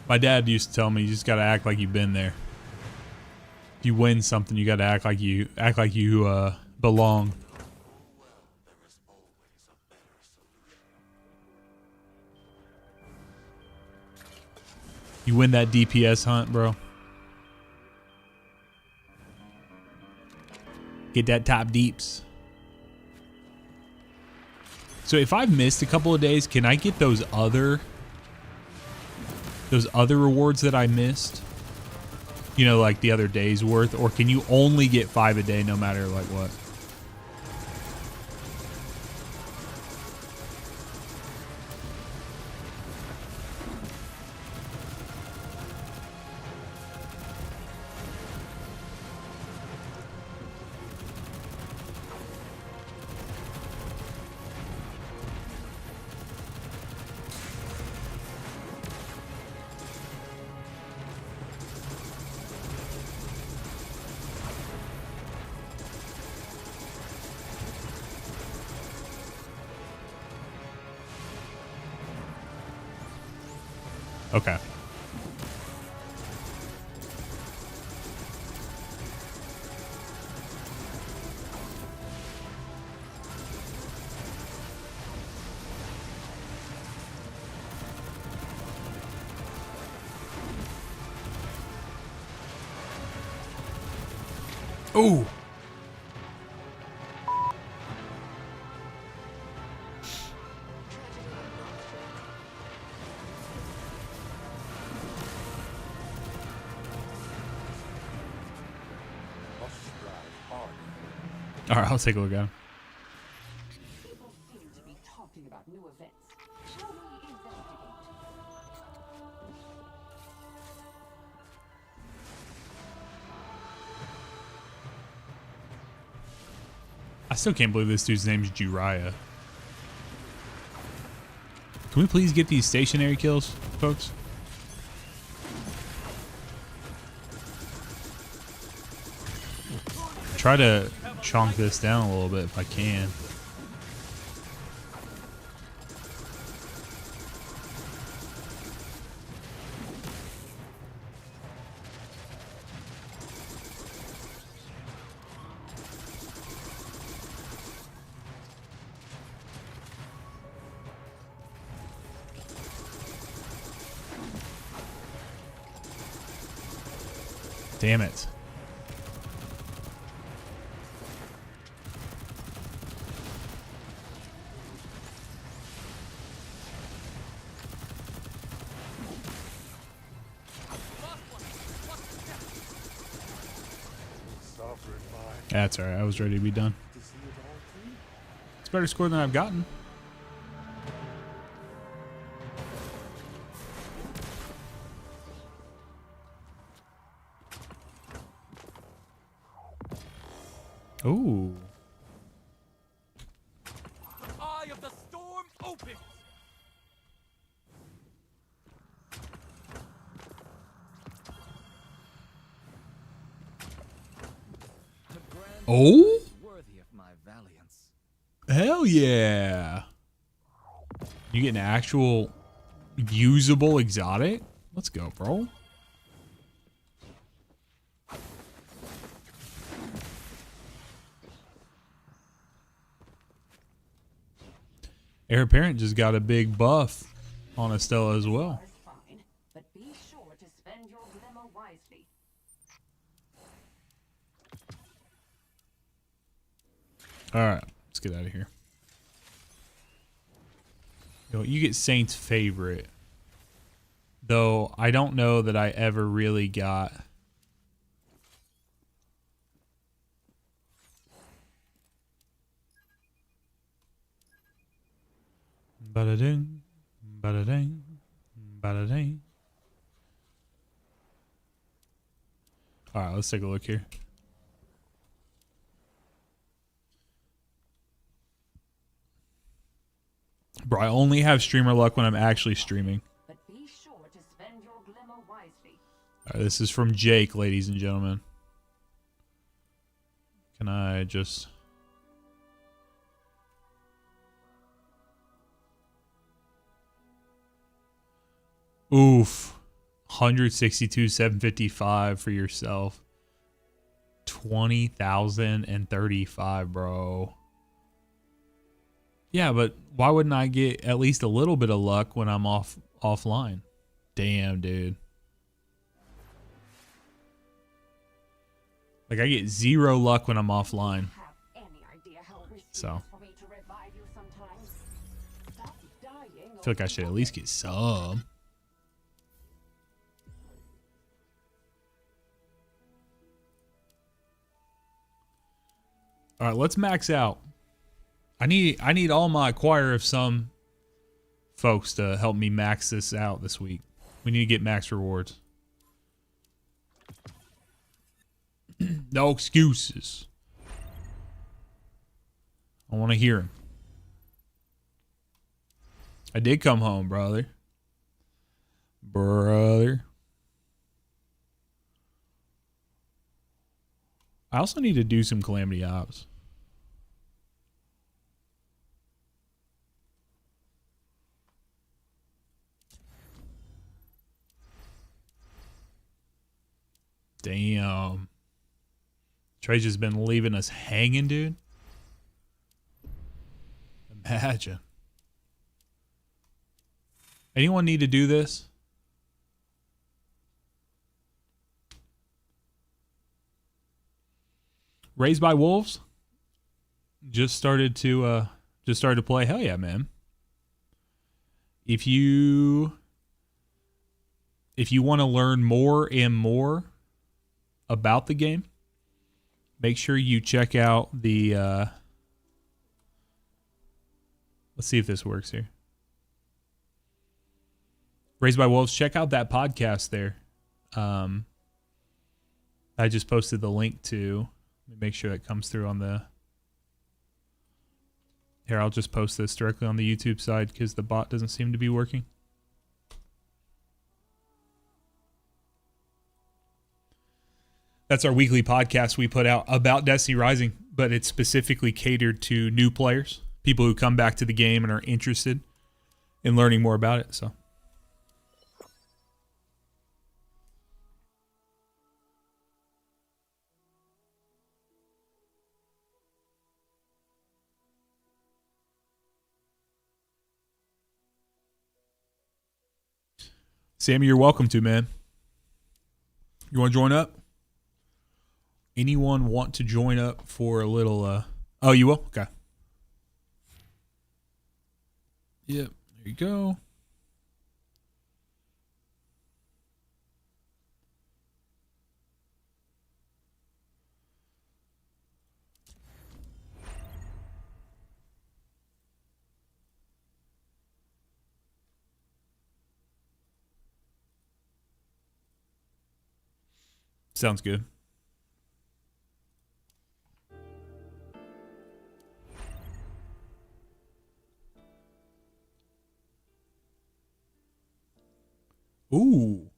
My dad used to tell me you just gotta act like you've been there. If you win something, you gotta act like you belong. You win that DPS hunt, bro. Get that top deeps. So if I've missed a couple of days, can I get those other rewards that I missed? You know, like the other day's worth, or can you only get 5 a day no matter like what? Okay. Ooh. All right, I'll take a look at him. People seem to be talking about new events. Shall we investigate? I still can't believe this dude's name is Jiraiya. Can we please get these stationary kills, folks? Try to chunk this down a little bit if I can. Damn it. That's alright, I was ready to be done. It's a better score than I've gotten. Ooh. The eye of the storm opens. The grand Oh? is worthy of my valiance. Hell yeah. You get an actual usable exotic? Let's go, bro. Heir apparent just got a big buff on Estella as well. Is fine, but be sure to spend your glimmer wisely. Alright, let's get out of here. You know, you get Saint's favorite. Though I don't know that I ever really got Ba-da-ding, ba-da-ding, ba-da-ding. Alright, let's take a look here. Bro, I only have streamer luck when I'm actually streaming. But be sure to spend your glimmer wisely. Alright, this is from Jake, ladies and gentlemen. Can I just... Oof. 162,755 for yourself. 20,035, bro. Yeah, but why wouldn't I get at least a little bit of luck when I'm offline? Damn, dude. Like, I get 0 luck when I'm offline. So I feel like I should at least get some. All right, let's max out. I need all my choir of some folks to help me max this out this week. We need to get max rewards. No excuses. I want to hear him. I did come home, brother. I also need to do some Calamity Ops. Damn. Trey's just been leaving us hanging, dude. Imagine. Anyone need to do this? Raised by Wolves? Just started to play. Hell yeah, man. If you want to learn more and more about the game, make sure you check out the let's see if this works here. Raised by Wolves, check out that podcast there. I just posted the link to. Let me make sure that comes through on the. Here, I'll just post this directly on the YouTube side because the bot doesn't seem to be working. That's our weekly podcast we put out about Destiny Rising, but it's specifically catered to new players, people who come back to the game and are interested in learning more about it. So. Sammy, you're welcome to, man. You want to join up? Anyone want to join up for a little, oh, you will? Okay. Yep, there you go. Sounds good. Ooh.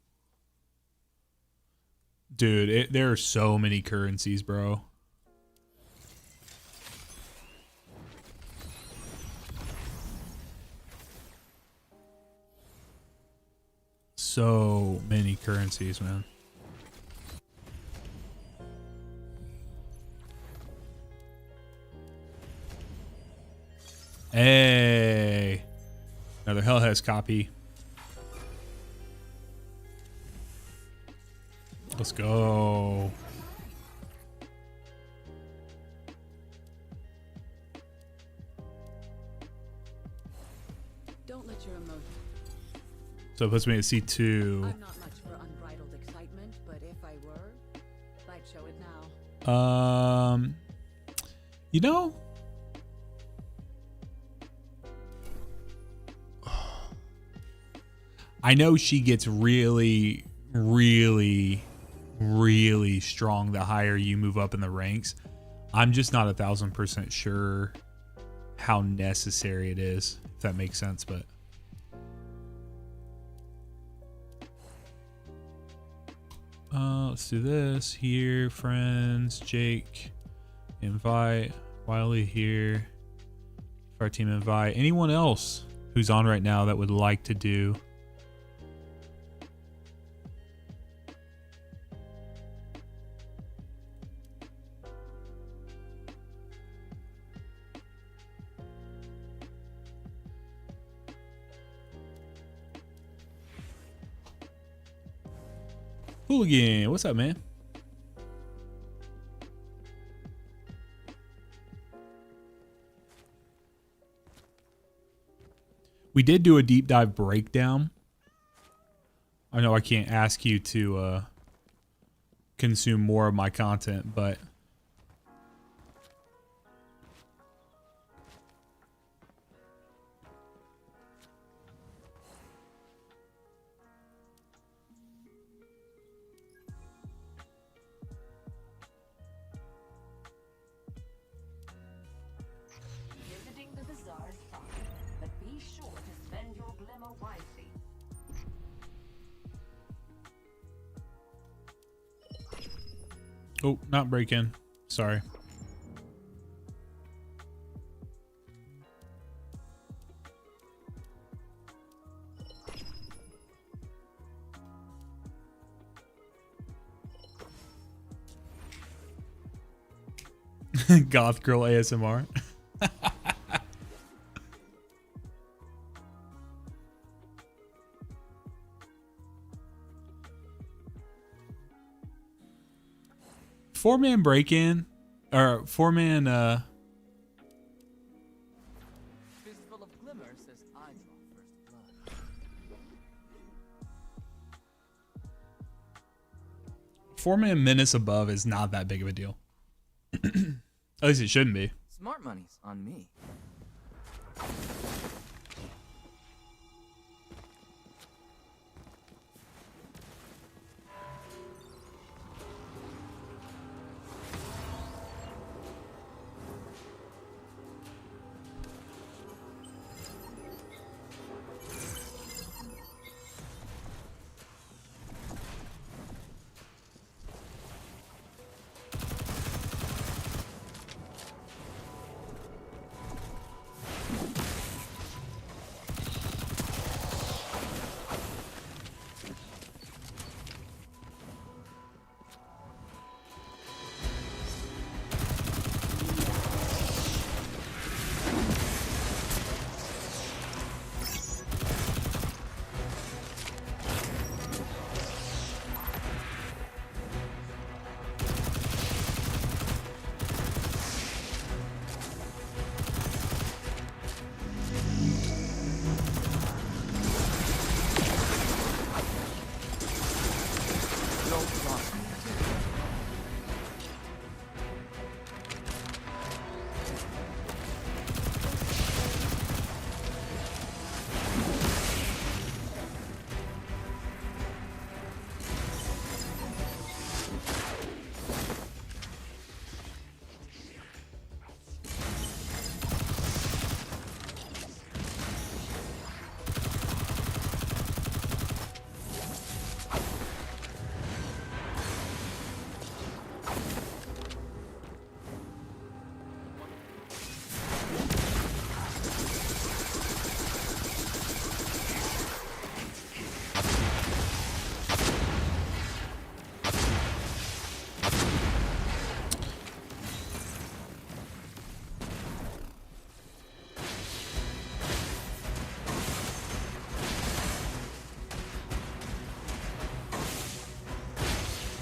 Dude, there are so many currencies, bro. So many currencies, man. Hey. Another Hellhead's copy. Let's go. Don't let your emotions. So it puts me at C2. I'm not much for unbridled excitement, but if I were, I'd show it now. You know, I know she gets really, really, really strong the higher you move up in the ranks. I'm just not 1,000% sure how necessary it is, if that makes sense, but let's do this here. Friends, Jake, invite. Wiley here. Fire team invite. Anyone else who's on right now that would like to do Hooligan, what's up, man? We did do a deep dive breakdown. I know I can't ask you to consume more of my content, but Visiting the bazaar is fine, but be sure to spend your glimmer wisely. oh, not break in. Sorry. Goth girl ASMR. Four-man break-in, or four-man, Fistful of Glimmer says I draw first blood. four-man menace above is not that big of a deal. At least it shouldn't be. Smart money's on me.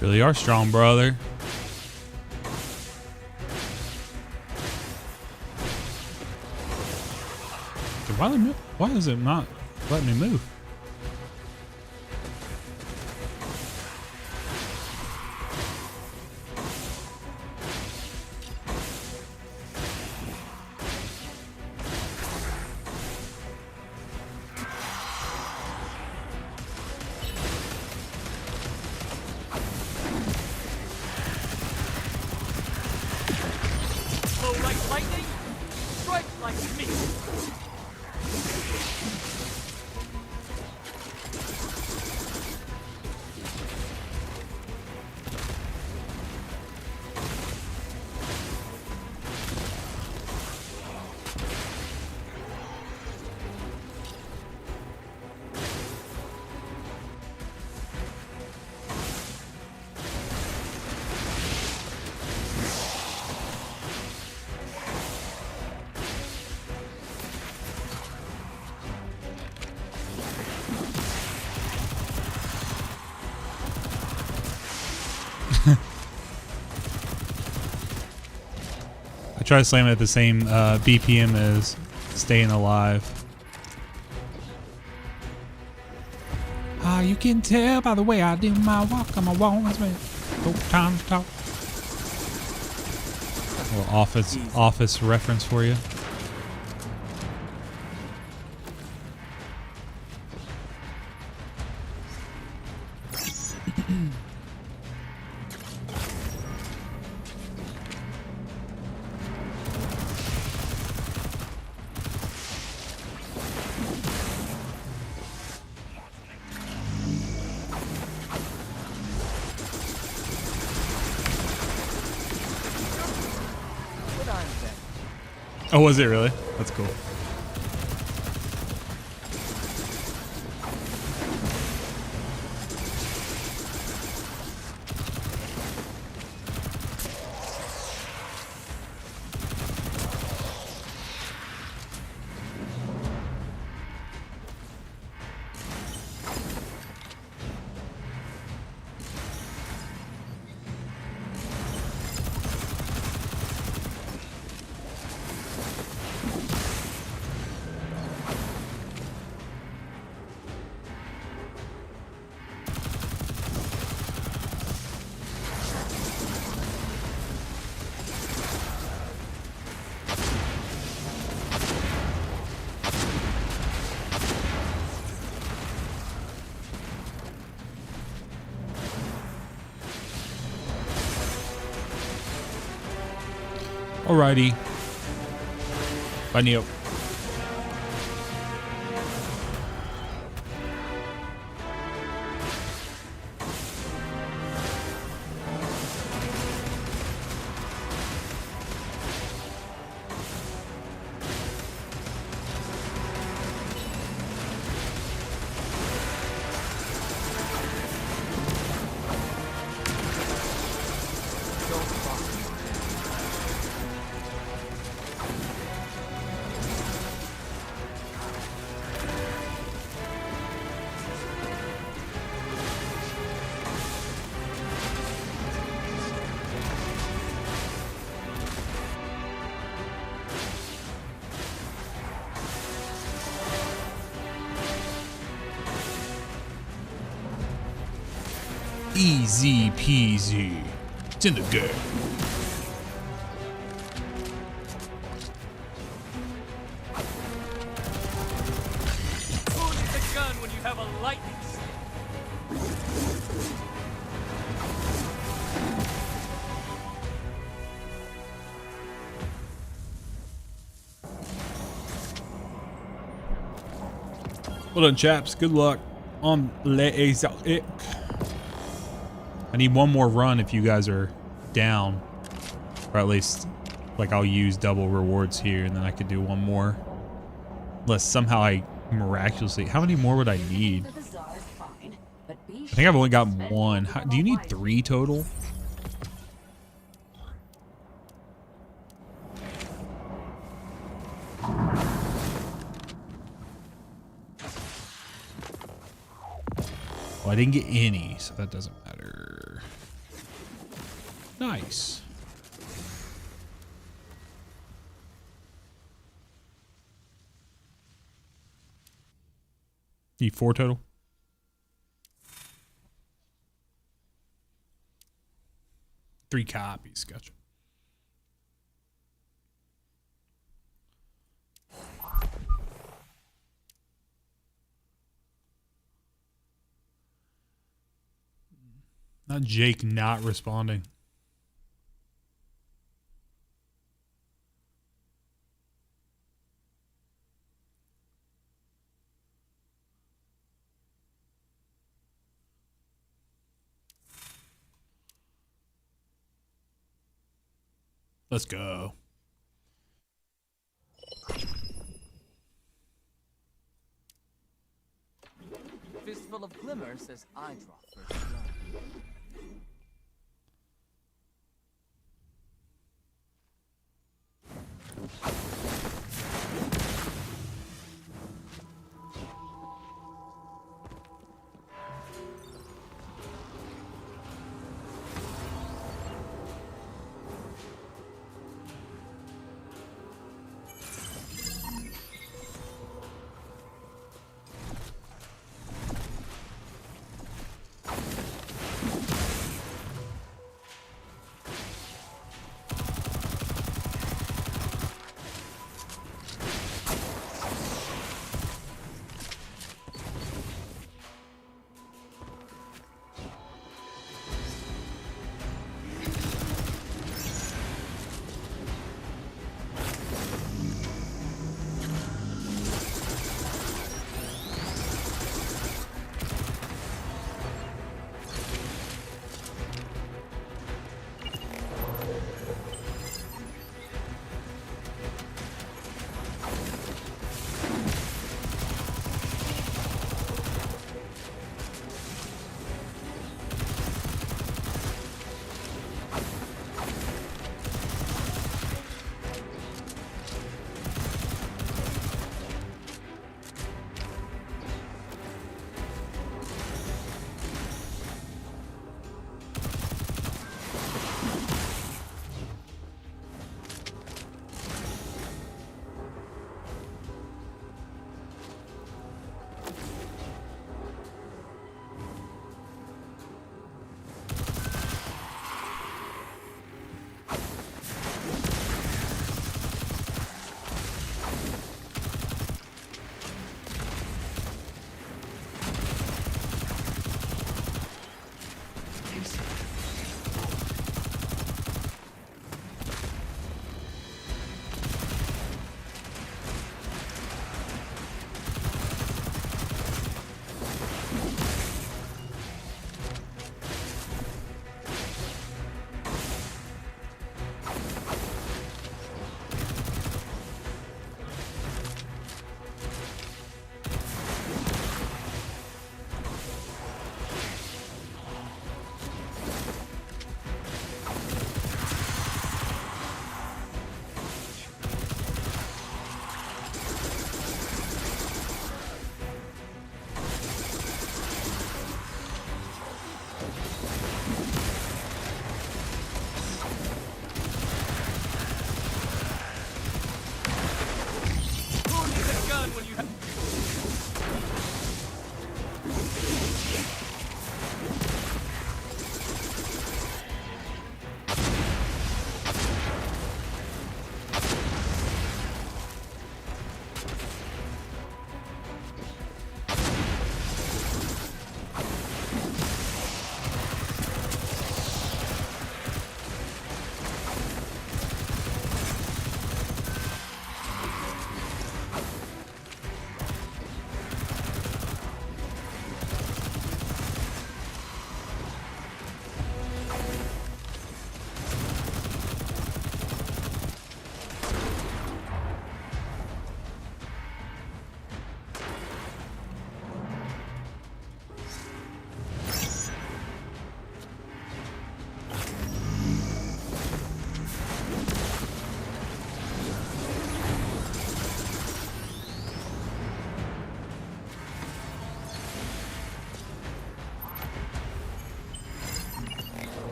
Really are strong, brother. Why is it not letting me move? Flow like lightning, strike like me. I try to slam it at the same BPM as staying alive. Ah, you can tell by the way I do my walk on my walls, man. No time to talk. A little office reference for you. Oh, was it really? That's cool. Alrighty. Bye, Neo. Easy peasy. It's in the game. Who needs a gun when you have a lightning stick? Well done, chaps. Good luck on Les Exotiques. I need one more run if you guys are down. Or at least, like, I'll use double rewards here, and then I could do one more. Unless somehow I miraculously... How many more would I need? I think I've only got one. Do you need 3 total? Well, I didn't get any, so that doesn't matter. Nice. Need 4 total? Three copies, gotcha. Not Jake not responding. Let's go. Fistful of Glimmer says I draw first blood.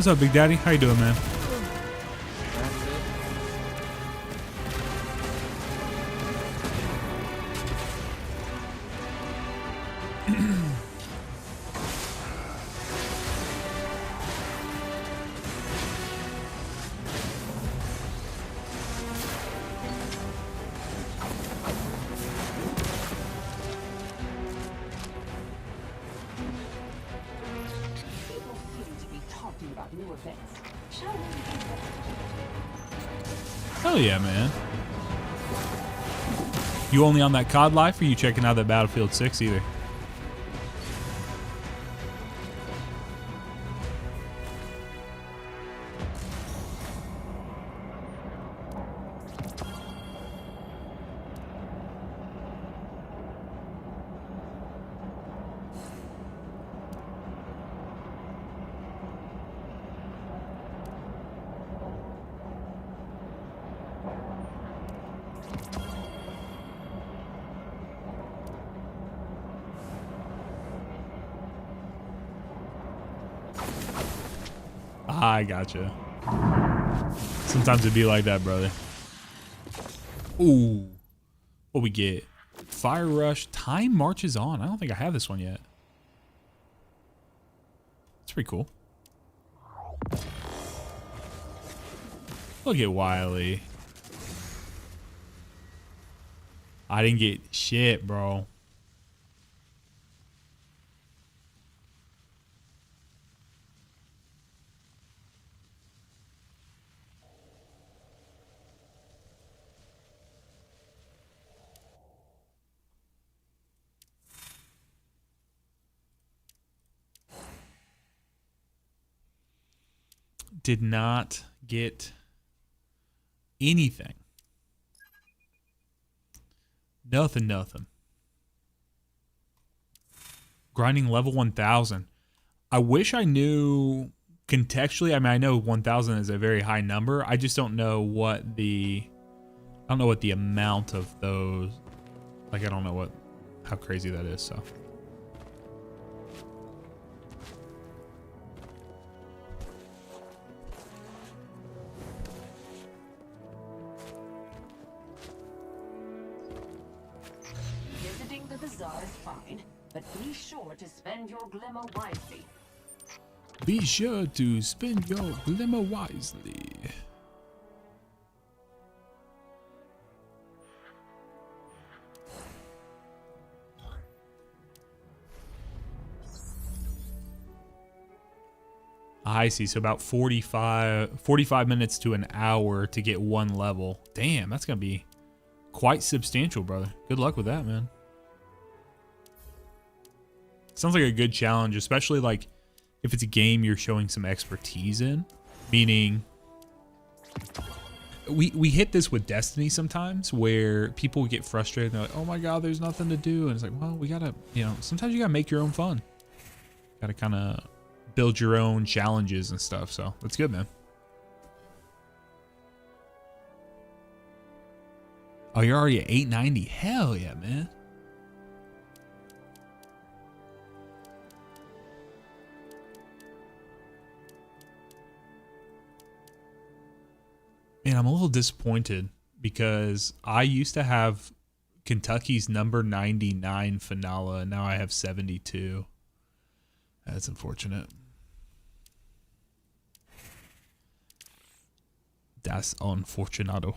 What's up, Big Daddy? How you doing, man? People seem to be talking about new events. Shall we investigate? Hell yeah, man. You only on that COD life, or you checking out that Battlefield 6 either? I gotcha. Sometimes it'd be like that, brother. Ooh. What we get? Fire Rush. Time Marches On. I don't think I have this one yet. It's pretty cool. Look at Wiley. I didn't get shit, bro. Did not get anything. Nothing. Grinding level 1000. I wish I knew contextually. I mean, I know 1000 is a very high number. I just don't know what the amount of those, like, I don't know how crazy that is, so. Visiting the bazaar is fine, but be sure to spend your glimmer wisely. Be sure to spend your glimmer wisely. I see. So about 45 minutes to an hour to get one level. Damn, that's going to be quite substantial, brother. Good luck with that, man. Sounds like a good challenge, especially like if it's a game you're showing some expertise in. Meaning, we hit this with Destiny sometimes where people get frustrated and they're like, oh my God, there's nothing to do. And it's like, well, we got to, sometimes you got to make your own fun. Got to kind of build your own challenges and stuff. So that's good, man. Oh, you're already at 890. Hell yeah, man. Man, I'm a little disappointed because I used to have Kentucky's number 99 Finala, and now I have 72. That's unfortunate. Das unfortunado.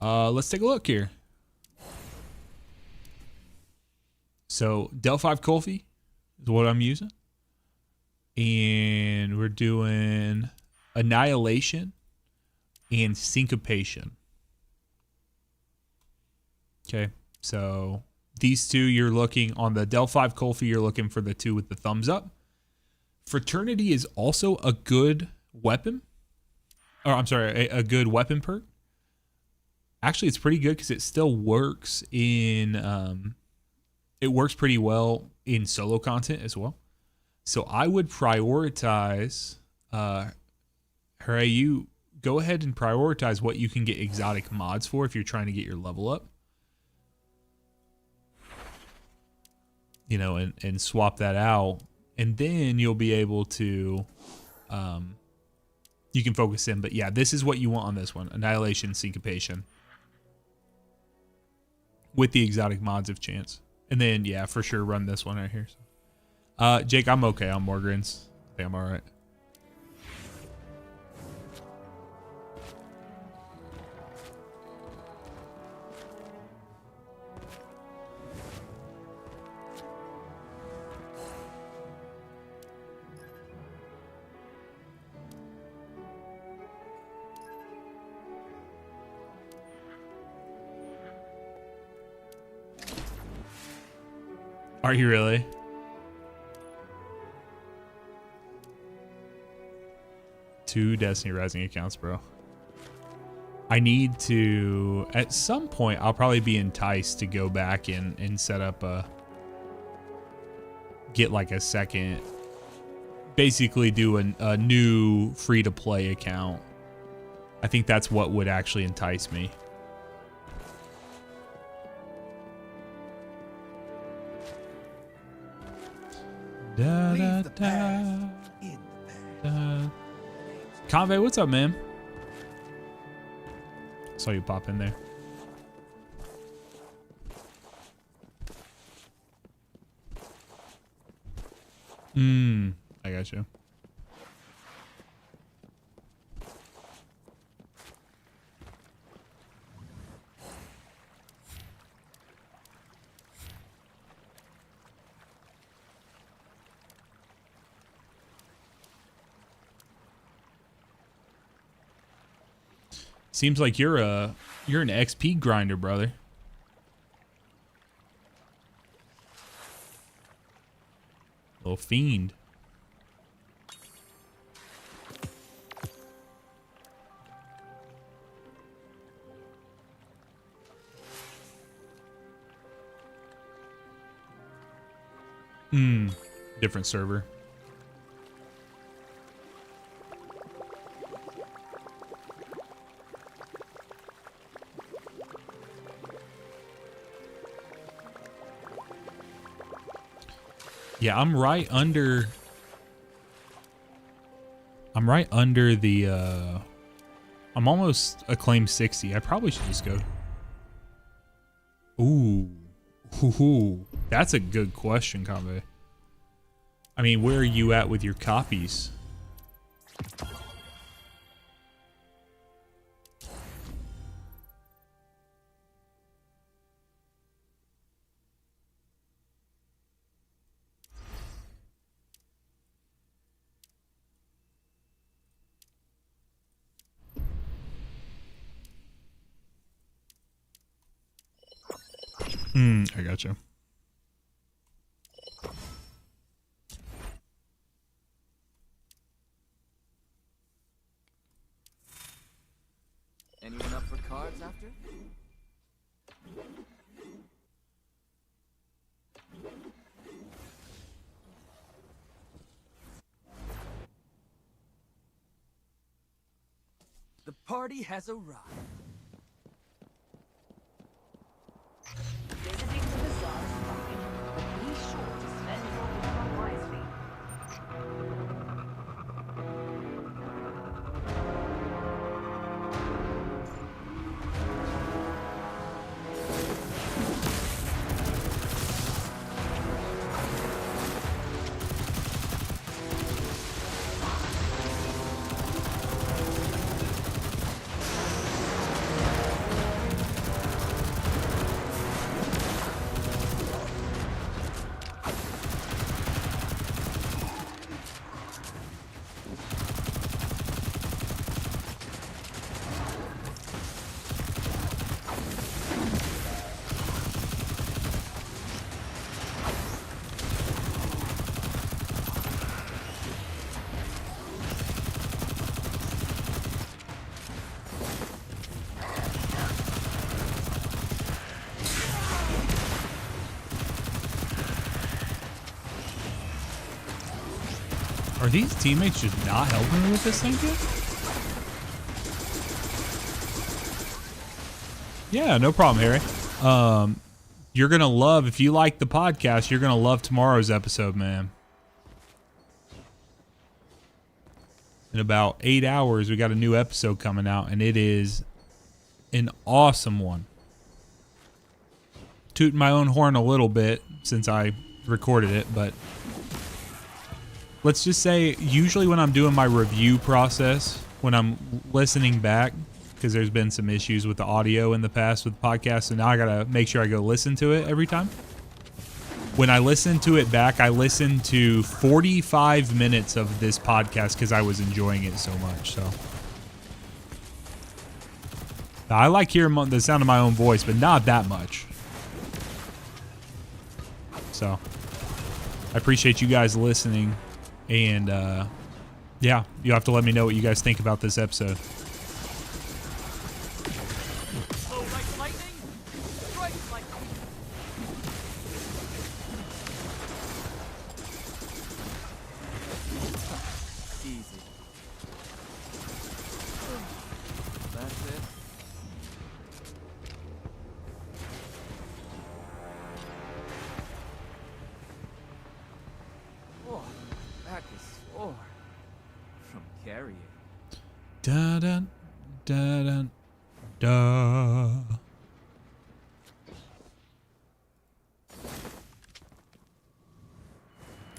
Let's take a look here. So Del 5 Coffee is what I'm using. And we're doing Annihilation and Syncopation. Okay, so these two you're looking on the Del 5 Coffee, you're looking for the two with the thumbs up. Fraternity is also a good weapon. Or I'm sorry, a good weapon perk. Actually, it's pretty good because it still works in it works pretty well in solo content as well. So I would prioritize Hooray, you go ahead and prioritize what you can get exotic mods for if you're trying to get your level up. you know, and swap that out, and then you'll be able to, you can focus in. But yeah, this is what you want on this one: Annihilation, Syncopation, with the exotic mods of chance. And then yeah, for sure run this one right here. So. Jake, I'm okay on Morgrins. I think I'm all right. Are you really? Two Destiny Rising accounts, bro. I need to, at some point, I'll probably be enticed to go back and set up a, get like a second, basically do a new free-to-play account. I think that's what would actually entice me. Da, da, da, da. Convey, what's up, man? Saw you pop in there. I got you. Seems like you're an XP grinder, brother. Little fiend. Different server. Yeah, I'm right under the I'm almost acclaimed 60. I probably should just go. Ooh. That's a good question, Convey. I mean, where are you at with your copies? I gotcha. Anyone up for cards after? The party has arrived. Visiting the bazaar is fine, but be sure to spend your glimmer wisely. Are these teammates just not helping me with this thing, dude? Yeah, no problem, Harry. you're going to love, if you like the podcast, you're going to love tomorrow's episode, man. In about 8 hours, we got a new episode coming out, and it is an awesome one. Tooting my own horn a little bit since I recorded it, but let's just say usually when I'm doing my review process, when I'm listening back, because there's been some issues with the audio in the past with podcasts, and now I gotta make sure I go listen to it every time. When I listen to it back, I listened to 45 minutes of this podcast because I was enjoying it so much. So I like hearing the sound of my own voice, but not that much. So I appreciate you guys listening, and yeah, you have to let me know what you guys think about this episode. Da da da da da.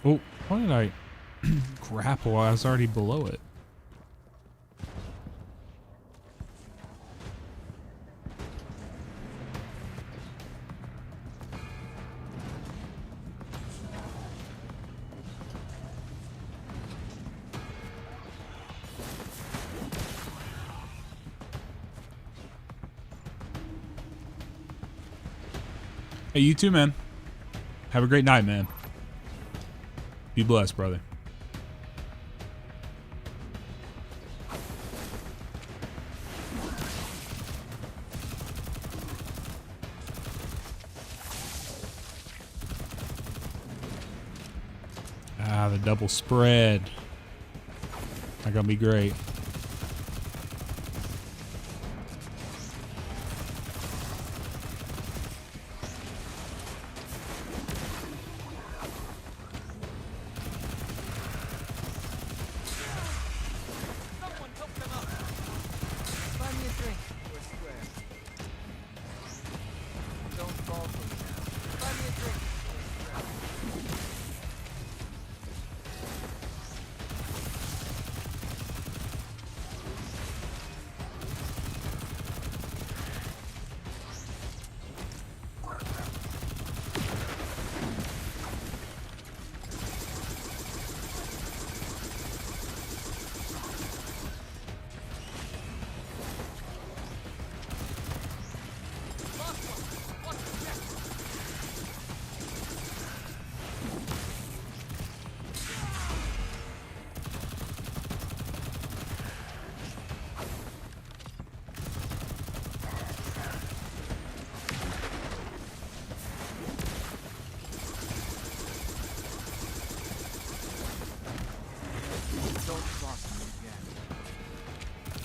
Oh, why did I grapple? I was already below it. Hey, you too, man. Have a great night, man. Be blessed, brother. Ah, the double spread. Not gonna be great.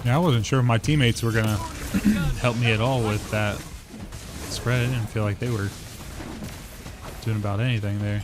Yeah, I wasn't sure if my teammates were gonna help me at all with that spread. I didn't feel like they were doing about anything there.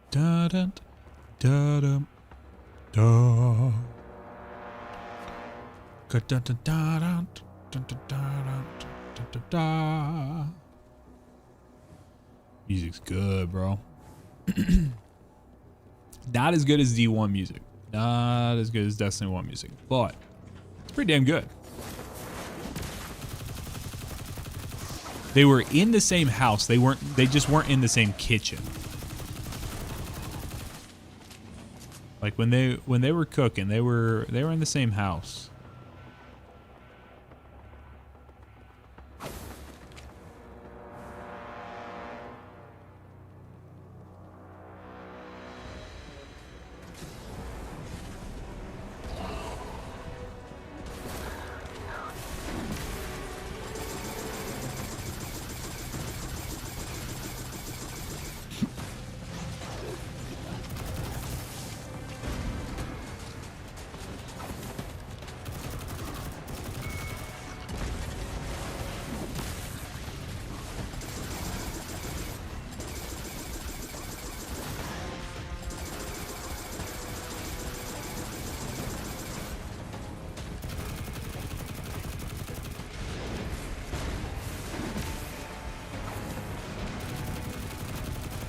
Da da da da da. Da da da da da da da da. Music's good, bro. Not as good as D1 music. Not as good as Destiny 1 music, but it's pretty damn good. They were in the same house. They just weren't in the same kitchen. Like when they were cooking, they were in the same house.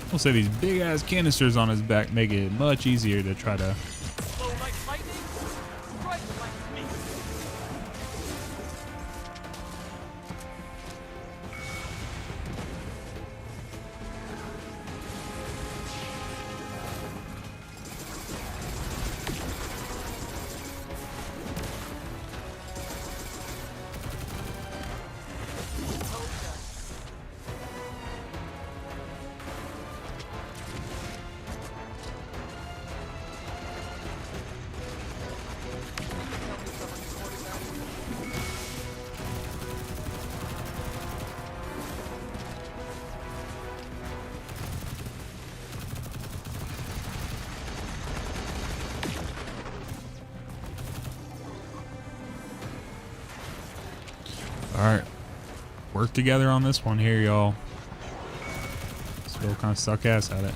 We'll say these big ass canisters on his back make it much easier to try to. Flow like lightning, strike like me. All right, work together on this one here, y'all. Still kind of suck ass at it.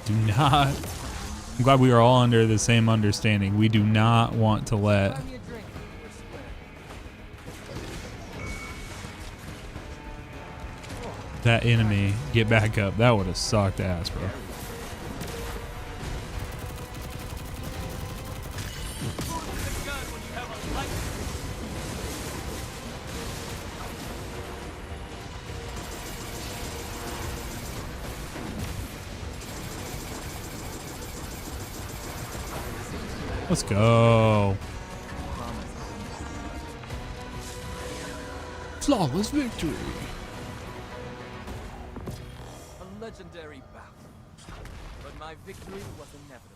Do not. I'm glad we are all under the same understanding. We do not want to let Buy me a drink. We're square. that enemy get back up. That would have sucked ass, bro. Who's the gun when you have a light? Let's go. Flawless victory. A legendary bout. But my victory was inevitable.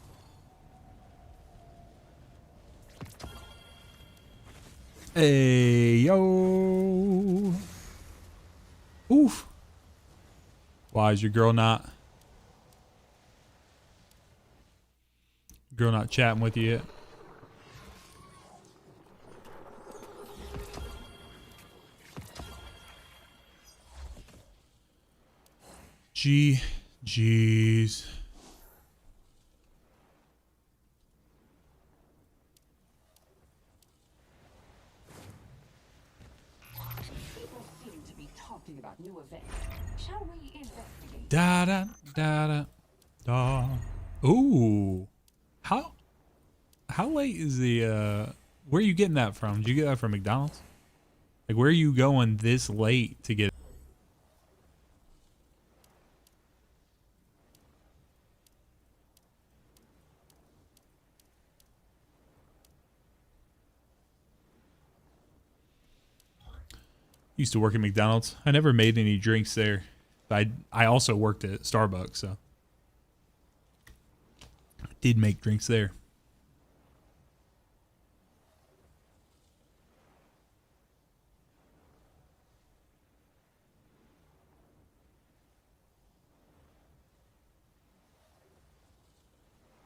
Hey, yo. Oof. Why is your girl not chatting with you yet? Jeez. People seem to be talking about new events. Shall we investigate? Da da da da da. Ooh. How late is the where are you getting that from? Did you get that from McDonald's? Like, where are you going this late to get it? Used to work at McDonald's. I never made any drinks there. But I also worked at Starbucks, so did make drinks there.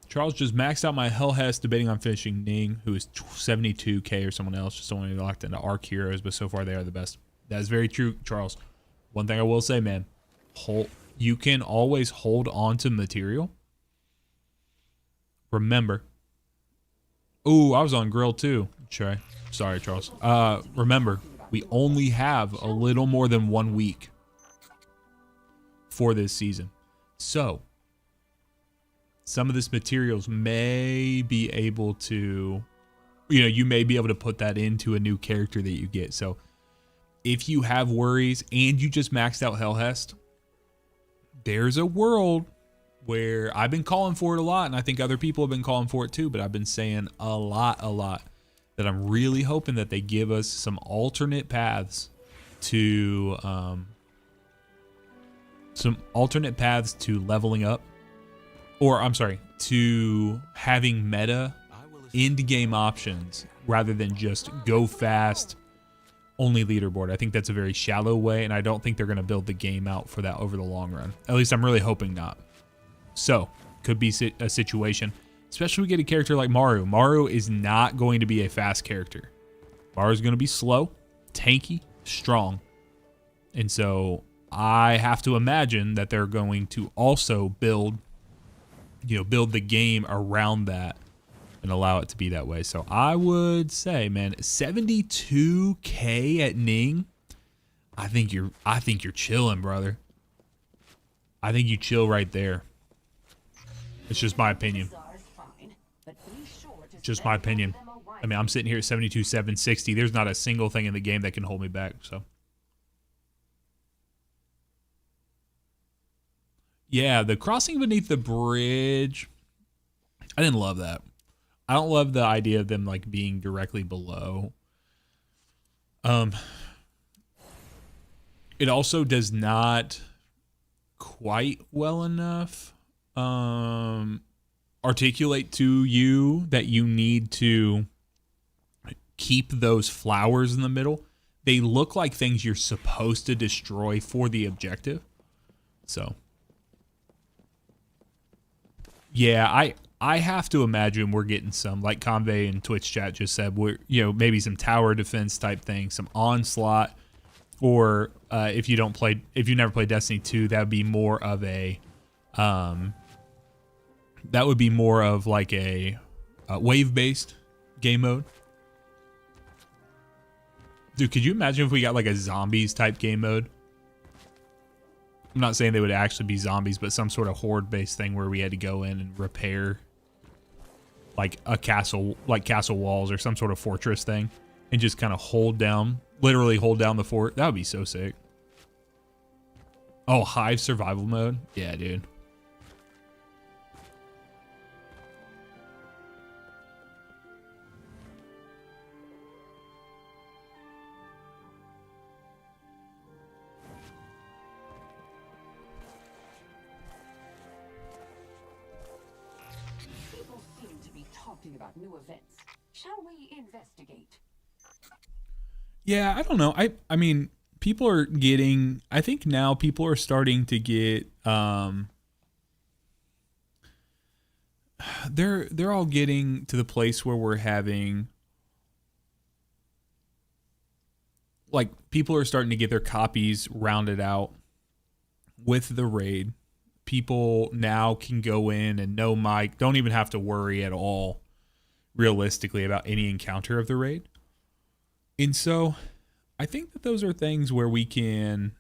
Charles just maxed out my Hell Hess debating on finishing Ning, who is 72k or someone else, just only locked into Arc Heroes, but so far they are the best. That is very true, Charles. One thing I will say, man, you can always hold on to material. Remember. Ooh, I was on grill too. Sorry, Charles. Remember, we only have a little more than 1 week for this season. So, some of this materials may be able to, you may be able to put that into a new character that you get. So if you have worries and you just maxed out Hellhest, there's a world where I've been calling for it a lot, and I think other people have been calling for it too, but I've been saying a lot that I'm really hoping that they give us some alternate paths to leveling up. Or, I'm sorry, to having meta end game options rather than just go fast, only leaderboard. I think that's a very shallow way, and I don't think they're going to build the game out for that over the long run. At least I'm really hoping not. So, could be a situation, especially if we get a character like Maru. Maru is not going to be a fast character. Maru is going to be slow, tanky, strong. And so I have to imagine that they're going to also build the game around that and allow it to be that way. So I would say, man, 72K at Ning. I think you're chilling, brother. I think you chill right there. It's just my opinion. Just my opinion. I mean, I'm sitting here at 72,760. There's not a single thing in the game that can hold me back. So, yeah, the crossing beneath the bridge. I didn't love that. I don't love the idea of them like being directly below. It also does not quite well enough articulate to you that you need to keep those flowers in the middle. They look like things you're supposed to destroy for the objective. So, yeah, I have to imagine we're getting some, like Convey in Twitch chat just said, we're, maybe some tower defense type thing, some onslaught, or if you never played Destiny 2, that would be more of a like a wave-based game mode. Dude, could you imagine if we got like a zombies type game mode? I'm not saying they would actually be zombies, but some sort of horde-based thing where we had to go in and repair like a castle, like castle walls or some sort of fortress thing, and just kind of literally hold down the fort. That would be so sick. Oh, Hive survival mode? Yeah, dude. About new events. Shall we investigate? Yeah, I don't know. I mean, people are getting, I think now people are starting to get they're all getting to the place where we're having, like, people are starting to get their copies rounded out with the raid. People now can go in and no mic, don't even have to worry at all realistically about any encounter of the raid. And so I think that those are things where we can,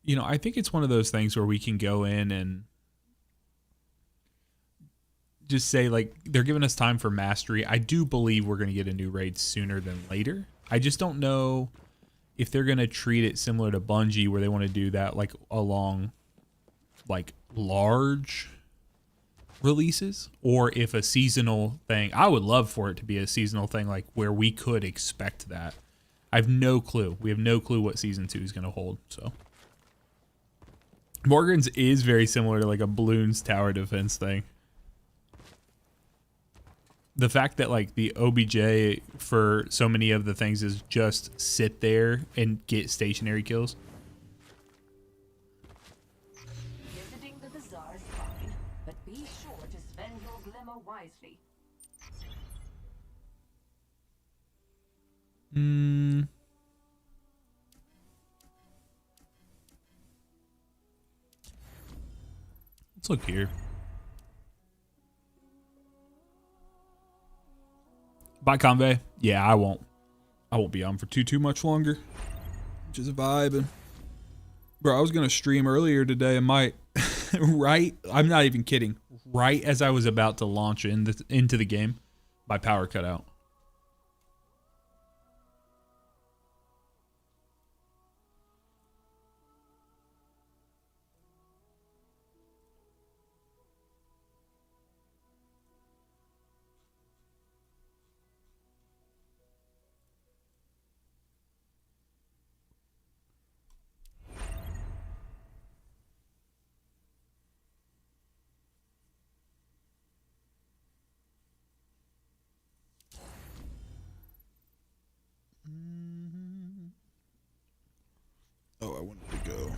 I think it's one of those things where we can go in and just say, like, they're giving us time for mastery. I do believe we're going to get a new raid sooner than later. I just don't know if they're going to treat it similar to Bungie, where they want to do that like along like large releases, or if a seasonal thing. I would love for it to be a seasonal thing, like where we could expect that. I have no clue. We have no clue what season 2 is going to hold. So Morgan's is very similar to like a Bloons tower defense thing. The fact that like the OBJ for so many of the things is just sit there and get stationary kills. Visiting the bazaar is fine, but be sure to spend your glimmer wisely. Let's look here. Bye, Convey. Yeah, I won't be on for too much longer. Just vibing. Bro, I was gonna stream earlier today and my right, I'm not even kidding. Right as I was about to launch into the game, my power cut out. Oh, I wanted to go.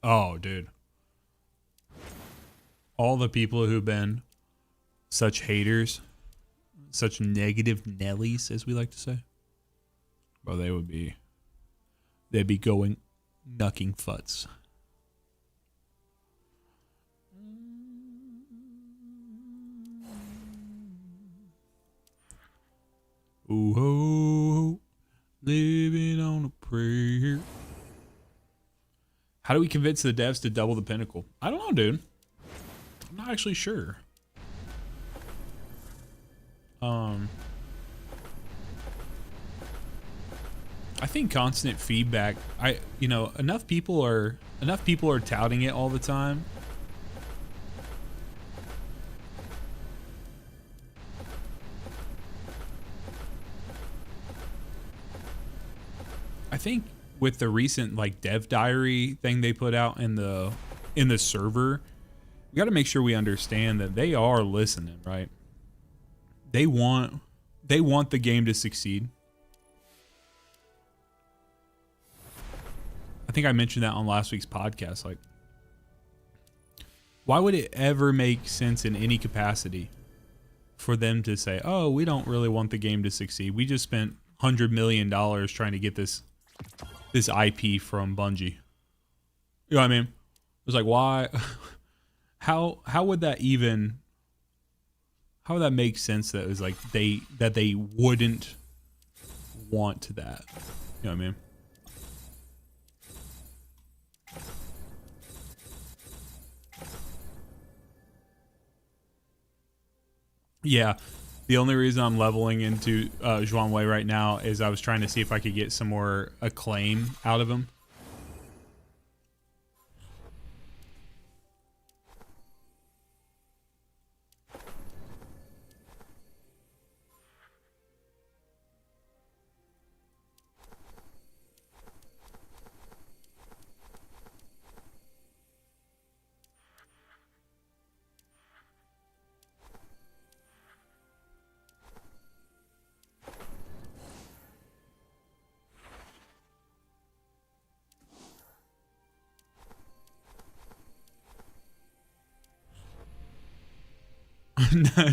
Oh, dude. All the people who've been such haters, such negative Nellies, as we like to say. Bro, they'd be going knucking futs. Ooh, ho, living on a prayer. How do we convince the devs to double the pinnacle? I don't know, dude. I'm not actually sure. I think constant feedback. Enough people are touting it all the time. I think with the recent like dev diary thing they put out in the server, we got to make sure we understand that they are listening, right? They want the game to succeed. I think I mentioned that on last week's podcast. Like, why would it ever make sense in any capacity for them to say, "Oh, we don't really want the game to succeed. We just spent $100 million trying to get this IP from Bungie." You know what I mean? It's like, why? How would that make sense? That it was like they wouldn't want that. You know what I mean? Yeah, the only reason I'm leveling into Zhuan Wei right now is I was trying to see if I could get some more acclaim out of him.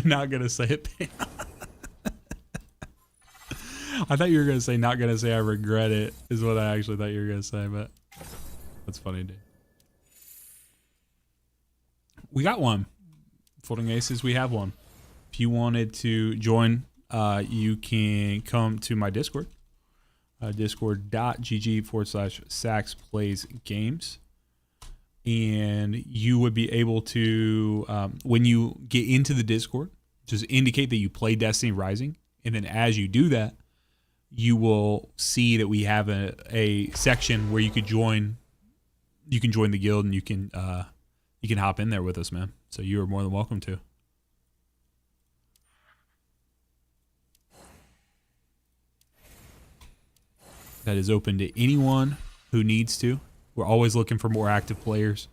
Not gonna say it. I thought you were gonna say not gonna say I regret it is what I actually thought you were gonna say, but that's funny, dude. We got one. Folding Aces, we have one. If you wanted to join, you can come to my Discord. Discord.gg/SaxPlaysGames. And you would be able to, when you get into the Discord, just indicate that you play Destiny Rising. And then as you do that, you will see that we have a section where you could join. You can join the guild and you can hop in there with us, man. So you are more than welcome to. That is open to anyone who needs to. We're always looking for more active players.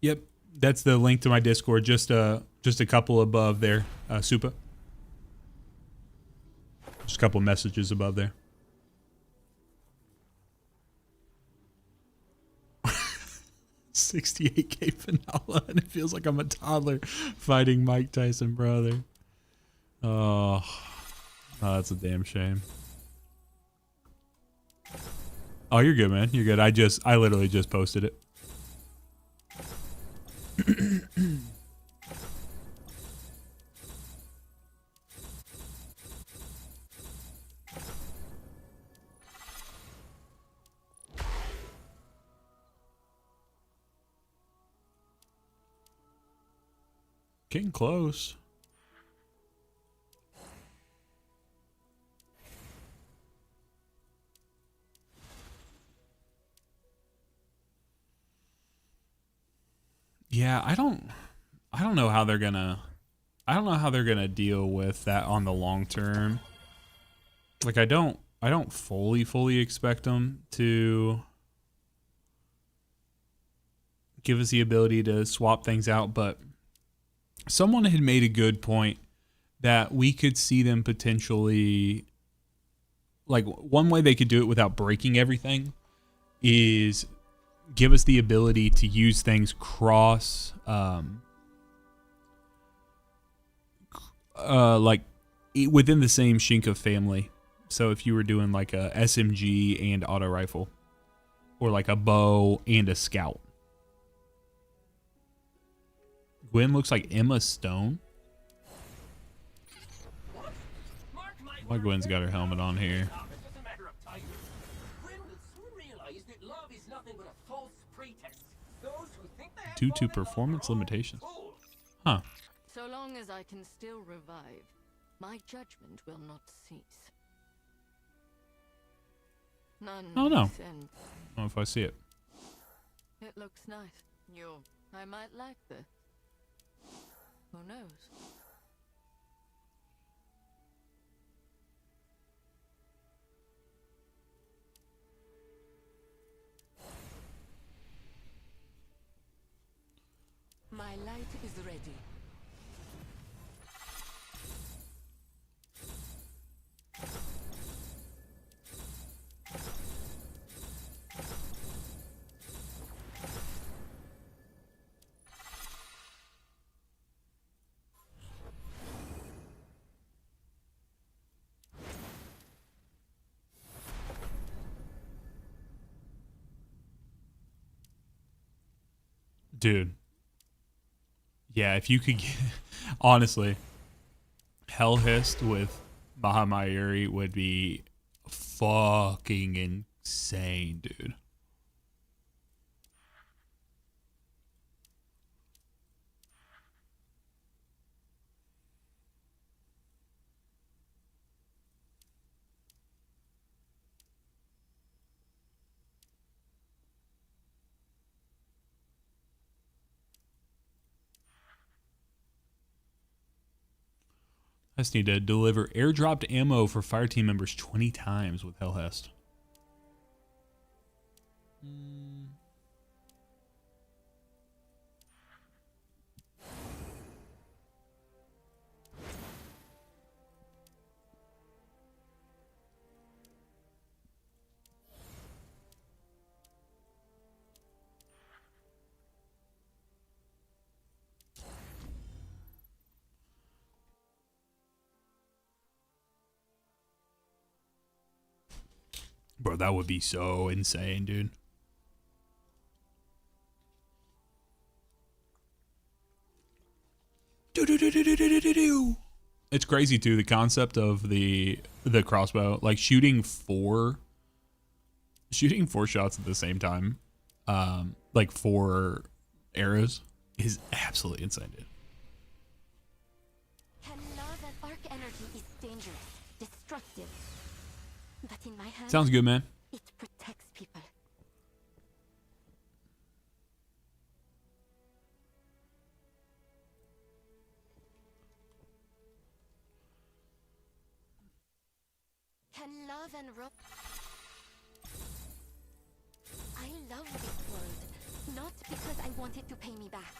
Yep. That's the link to my Discord, just a couple above there, Supa. Just a couple messages above there. 68K vanilla, and it feels like I'm a toddler fighting Mike Tyson, brother. Oh, that's a damn shame. Oh, you're good, man. You're good. I literally just posted it. Getting close. Yeah, I don't know how they're gonna deal with that on the long term. Like I don't fully expect them to give us the ability to swap things out, but someone had made a good point that we could see them potentially, like one way they could do it without breaking everything is give us the ability to use things cross like within the same Shinka family. So if you were doing like a SMG and auto rifle, or like a bow and a scout. Gwen looks like Emma Stone. Why Gwen's got her helmet on here? Due to performance limitations. Huh. So long as I can still revive, my judgment will not cease. None Oh no. makes sense. I don't know if I see it. It looks nice. I might like this. Who knows? My light is ready. Dude. Yeah, if you could get, honestly, Hellhist with Bahamayuri would be fucking insane, dude. I just need to deliver airdropped ammo for fire team members 20 times with Hellhest. Bro, that would be so insane, dude. It's crazy too, the concept of the crossbow, like shooting four shots at the same time, like 4 arrows, is absolutely insane, dude. Can know that arc energy is dangerous, destructive. But in my hands, Sounds good, man. it protects people. Can love and rope. I love this world, not because I want it to pay me back.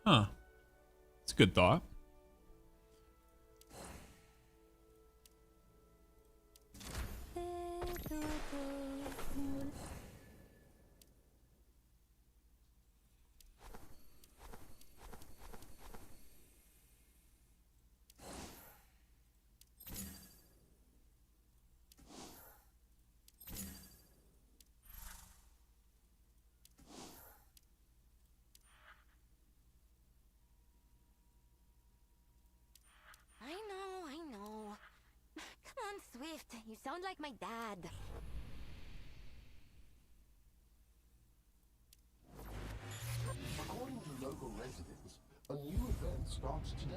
Huh. It's a good thought. You sound like my dad. According to local residents, a new event starts today.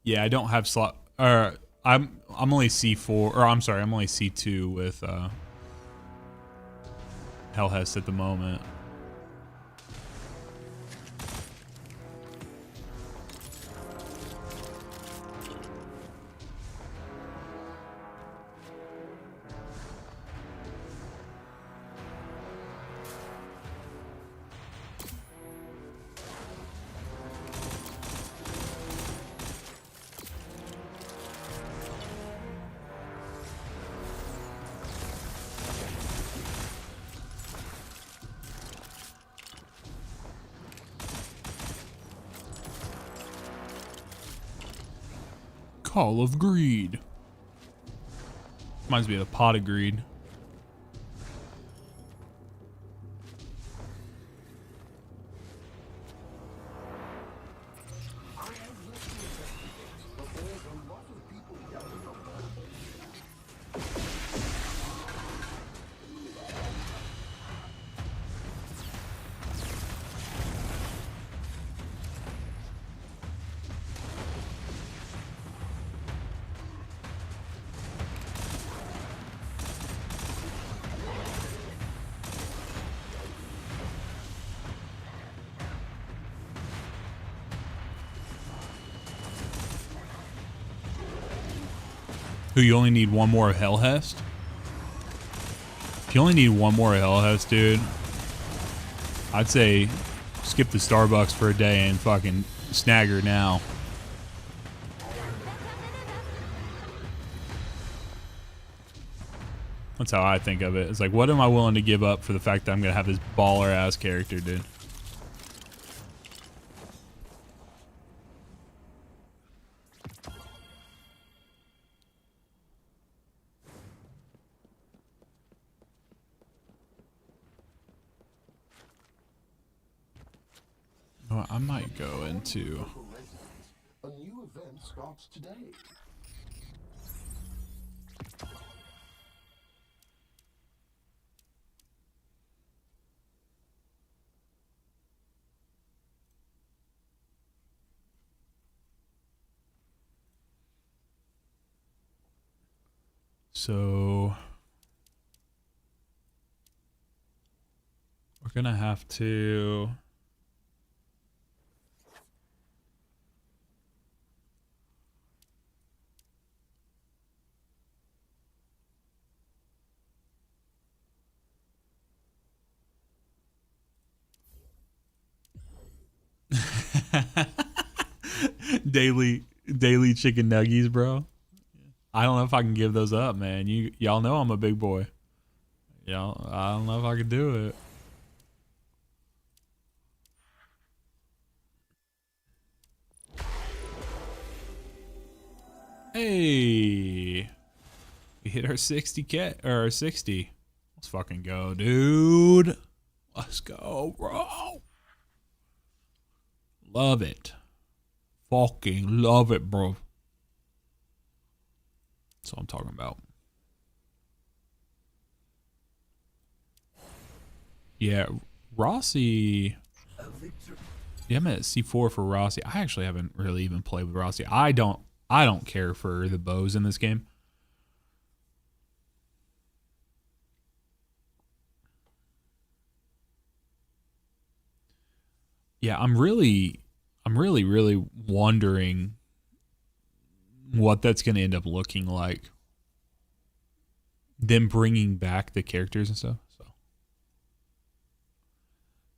Yeah, I don't have slot. I'm only C4, or I'm sorry, I'm only C2 with Hellhest at the moment. Call of Greed. Reminds me of a Pot of Greed. Who, you only need one more Hellhest? If you only need one more Hellhest, dude, I'd say skip the Starbucks for a day and fucking snag her now. That's how I think of it. It's like, what am I willing to give up for the fact that I'm going to have this baller-ass character, dude? Well, I might go into... A new event starts today. So... we're gonna have to... daily chicken nuggies, bro. I don't know if I can give those up, man. Y'all know I'm a big boy. Y'all, I don't know if I could do it. Hey, we hit our 60K or our 60. Let's fucking go, dude. Let's go, bro. Love it. Fucking love it, bro. That's what I'm talking about. Yeah, Rossi. Yeah, I'm at C4 for Rossi. I actually haven't really even played with Rossi. I don't care for the bows in this game. Yeah, I'm really wondering what that's going to end up looking like. Them bringing back the characters and stuff. So,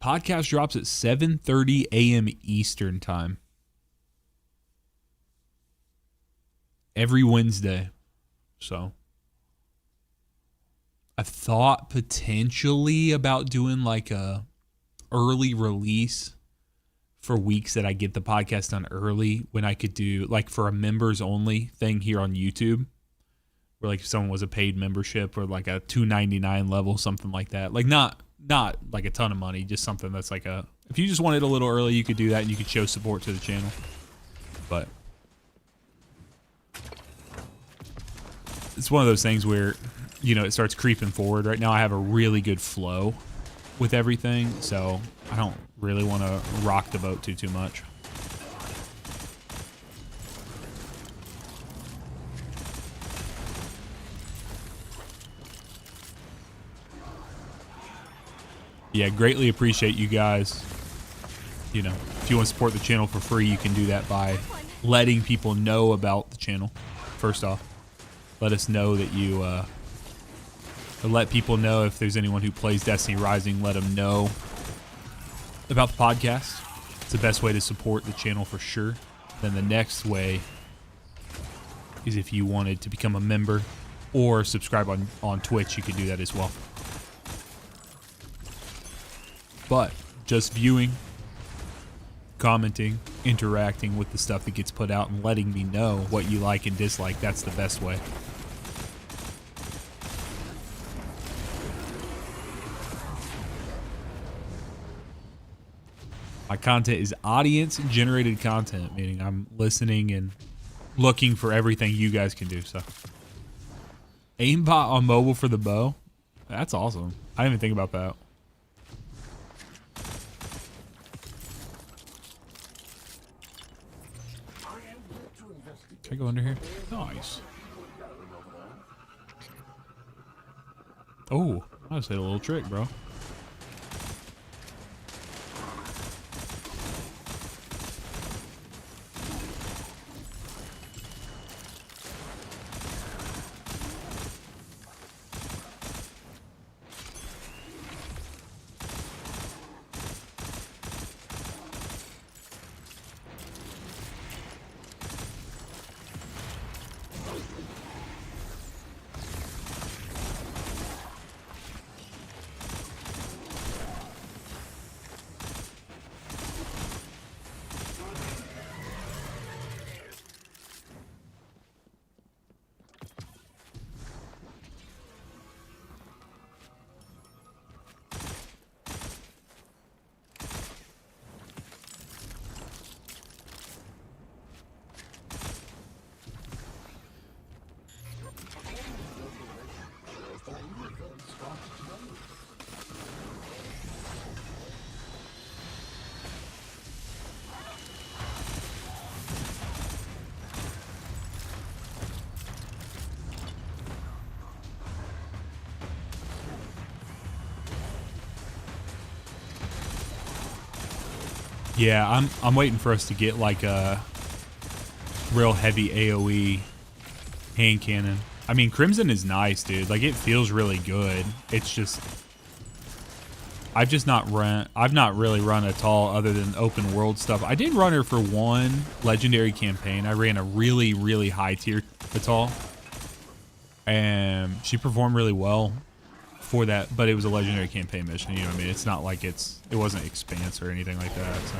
podcast drops at 7:30 a.m. Eastern time every Wednesday. So, I've thought potentially about doing like a early release for weeks that I get the podcast done early, when I could do like for a members only thing here on YouTube, Or like if someone was a paid membership or like a $2.99 level, something like that. Like not like a ton of money, just something that's like a, if you just wanted a little early, you could do that and you could show support to the channel. But it's one of those things where, you know, it starts creeping forward. Right now I have a really good flow with everything, so I don't really want to rock the boat too much. Yeah, greatly appreciate you guys. You know, if you want to support the channel for free, you can do that by letting people know about the channel. First off, let us know that you, let people know if there's anyone who plays Destiny Rising, let them know about the podcast. It's the best way to support the channel for sure. Then the next way is if you wanted to become a member or subscribe on Twitch, you could do that as well. But just viewing, commenting, interacting with the stuff that gets put out and letting me know what you like and dislike, that's the best way. My content is audience-generated content, meaning I'm listening and looking for everything you guys can do. So, aimbot on mobile for the bow? That's awesome. I didn't even think about that. Can I go under here? Nice. Oh, I just hit a little trick, bro. Yeah, I'm waiting for us to get like a real heavy AoE hand cannon. I mean, Crimson is nice, dude. Like, it feels really good. It's just I've not really run Atal other than open world stuff. I did run her for one legendary campaign. I ran a really, really high tier Atal, and she performed really well for that, but it was a legendary campaign mission, you know what I mean? It's not like it wasn't Expanse or anything like that, so.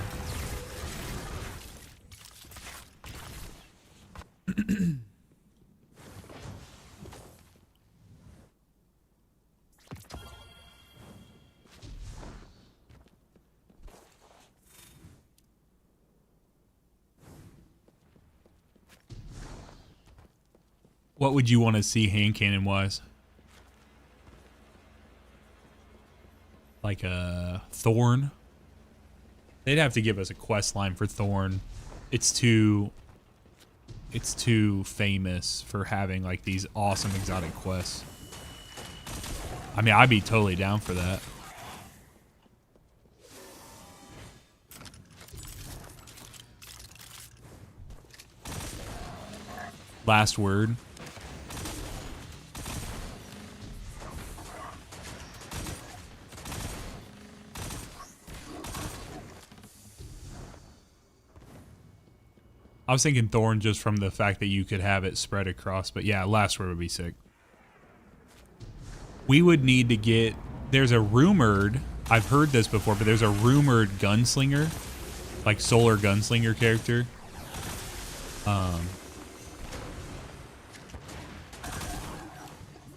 What would you want to see hand cannon wise? Like a Thorn? They'd have to give us a quest line for Thorn. It's too famous for having like these awesome exotic quests. I mean, I'd be totally down for that. Last word. I was thinking Thorn just from the fact that you could have it spread across, but yeah, last word would be sick. We would need to get, there's a rumored, I've heard this before, but there's a rumored gunslinger, like solar gunslinger character.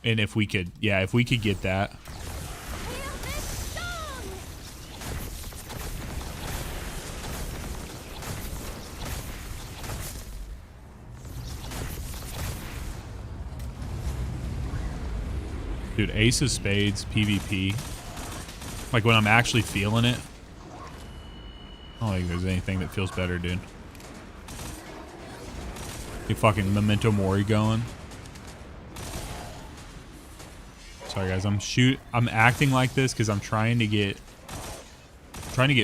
And if we could, yeah, if we could get that. Dude, Ace of Spades, PvP. Like when I'm actually feeling it. I don't think there's anything that feels better, dude. You fucking Memento Mori going. Sorry guys, I'm acting like this because I'm trying to get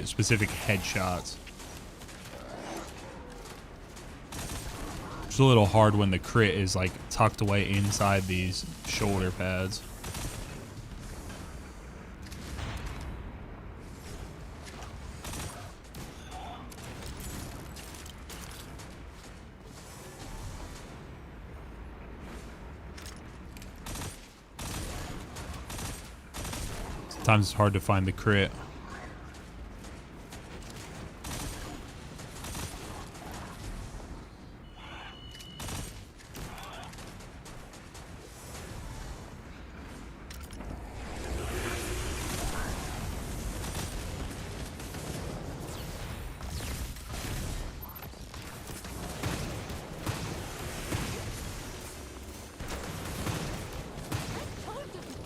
specific headshots. It's a little hard when the crit is like tucked away inside these shoulder pads. Sometimes it's hard to find the crit.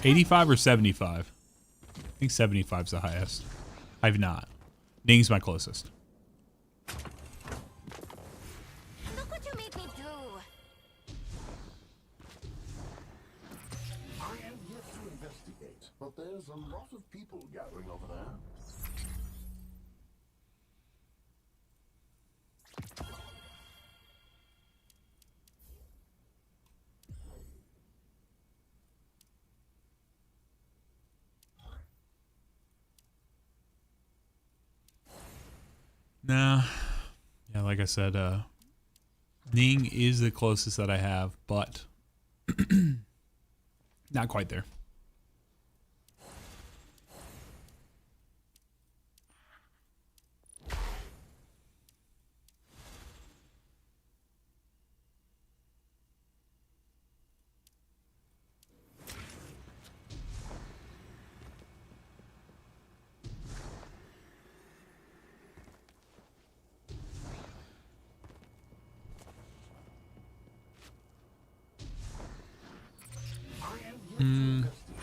$85 or $75? I think 75's the highest. I've not. Ning's my closest. Look what you made me do. I am yet to investigate, but there's a lot of people gathering over there. Nah. Yeah, like I said, Ning is the closest that I have, but not quite there.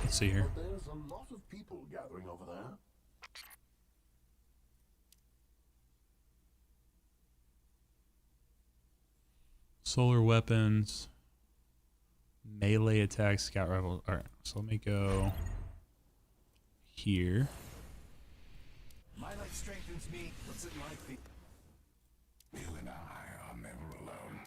Let's see here. There's a lot of people gathering over there. Solar weapons, melee attacks, scout rifle. All right, so let me go here. My light strengthens me. What's it like? You and I are never alone.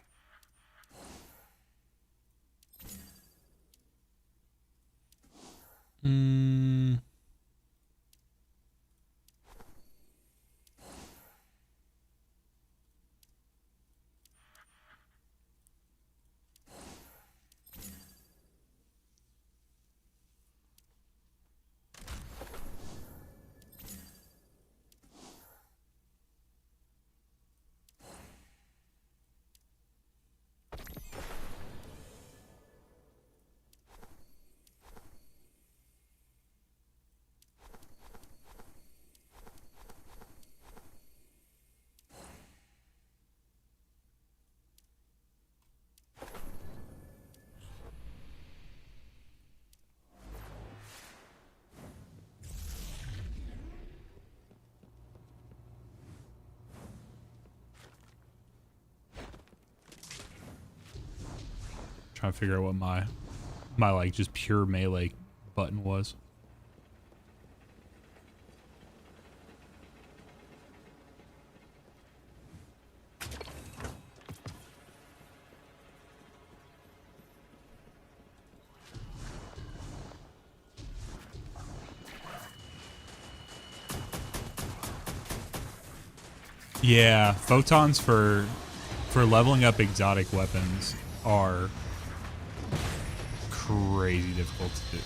Trying to figure out what my like just pure melee button was. Yeah, photons for leveling up exotic weapons are crazy difficult to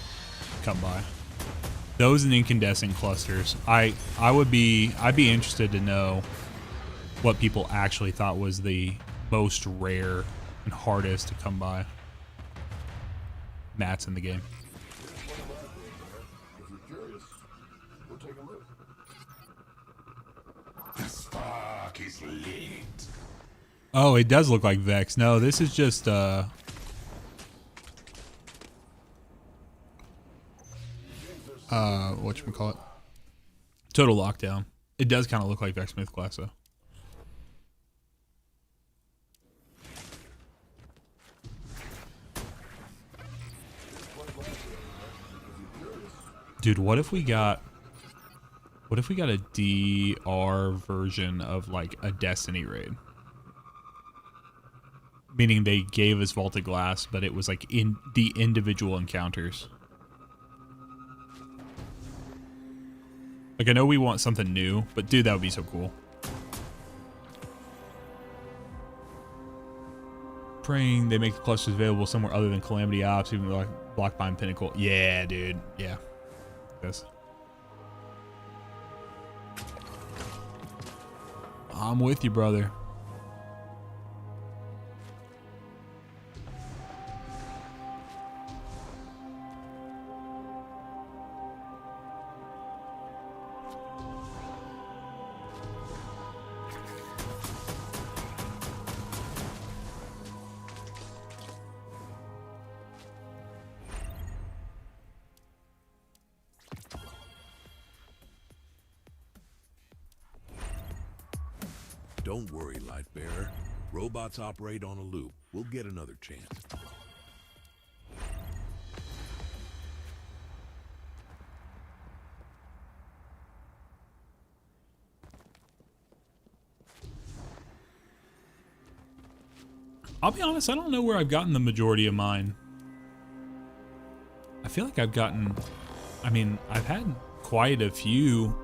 come by. Those and incandescent clusters. I'd be interested to know what people actually thought was the most rare and hardest to come by. mats in the game. If you're curious, we'll take a look. The spark is lit. Oh, it does look like Vex. No, this is just whatchamacallit? Total Lockdown. It does kind of look like Vex Myth class though. Dude, what if we got a DR version of like a Destiny raid? Meaning they gave us Vaulted Glass, but it was like in the individual encounters. Like, I know we want something new, but dude, that would be so cool. Praying they make the clusters available somewhere other than Calamity Ops, even like Blockbind Pinnacle. Yeah, dude. Yeah. Yes. I'm with you, brother. Don't worry, Lightbearer. Robots operate on a loop. We'll get another chance. I'll be honest, I don't know where I've gotten the majority of mine. I feel like I've gotten... I mean, I've had quite a few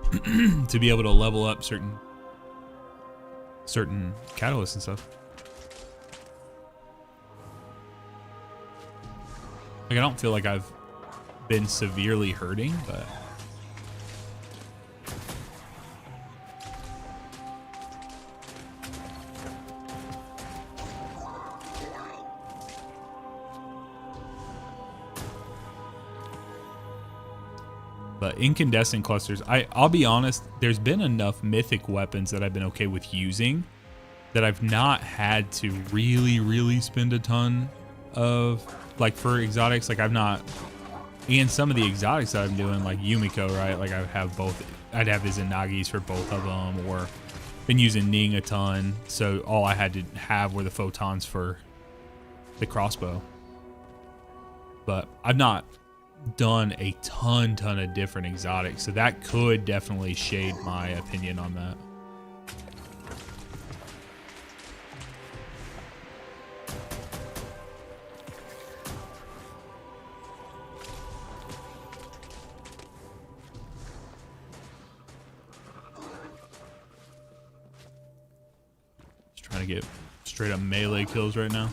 to be able to level up certain catalysts and stuff. Like, I don't feel like I've been severely hurting, but... But incandescent clusters, I'll be honest, there's been enough mythic weapons that I've been okay with using that I've not had to really spend a ton of, like, for exotics. Like, I've not, and some of the exotics that I'm doing, like Yumiko, right? Like, I have both, I'd have Izanagi's for both of them, or been using Ning a ton, so all I had to have were the photons for the crossbow. But I've not done a ton of different exotics, so that could definitely shade my opinion on that. Just trying to get straight up melee kills right now.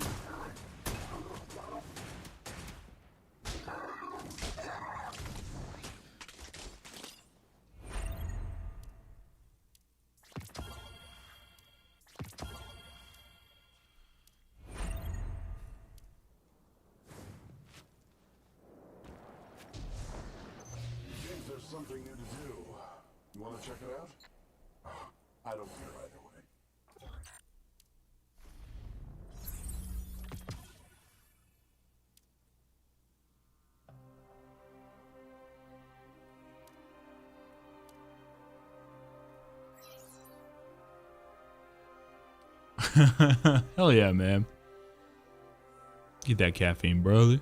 Something new to do. You want to check it out? I don't care either way. Hell yeah, man. Get that caffeine, brother.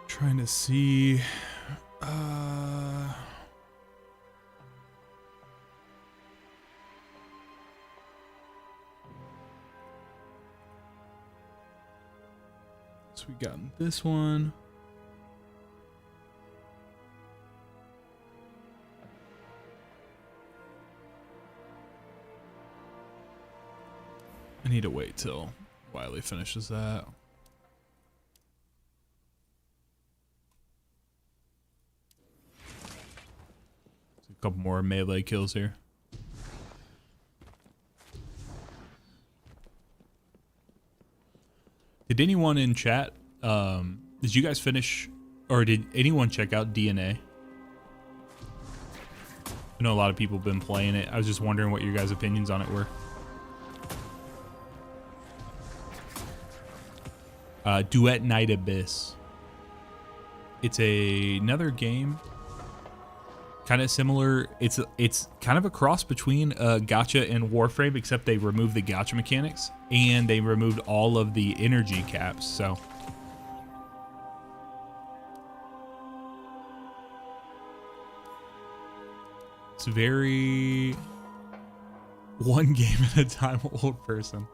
Trying to see. else we got in this one? I need to wait till Wiley finishes that. A couple more melee kills here. Did anyone in chat, did you guys finish, or did anyone check out DNA? I know a lot of people have been playing it. I was just wondering what your guys' opinions on it were. Duet Night Abyss. It's another game, kind of similar. It's kind of a cross between gacha and Warframe, except they removed the gacha mechanics and they removed all of the energy caps. So it's very one game at a time, old person.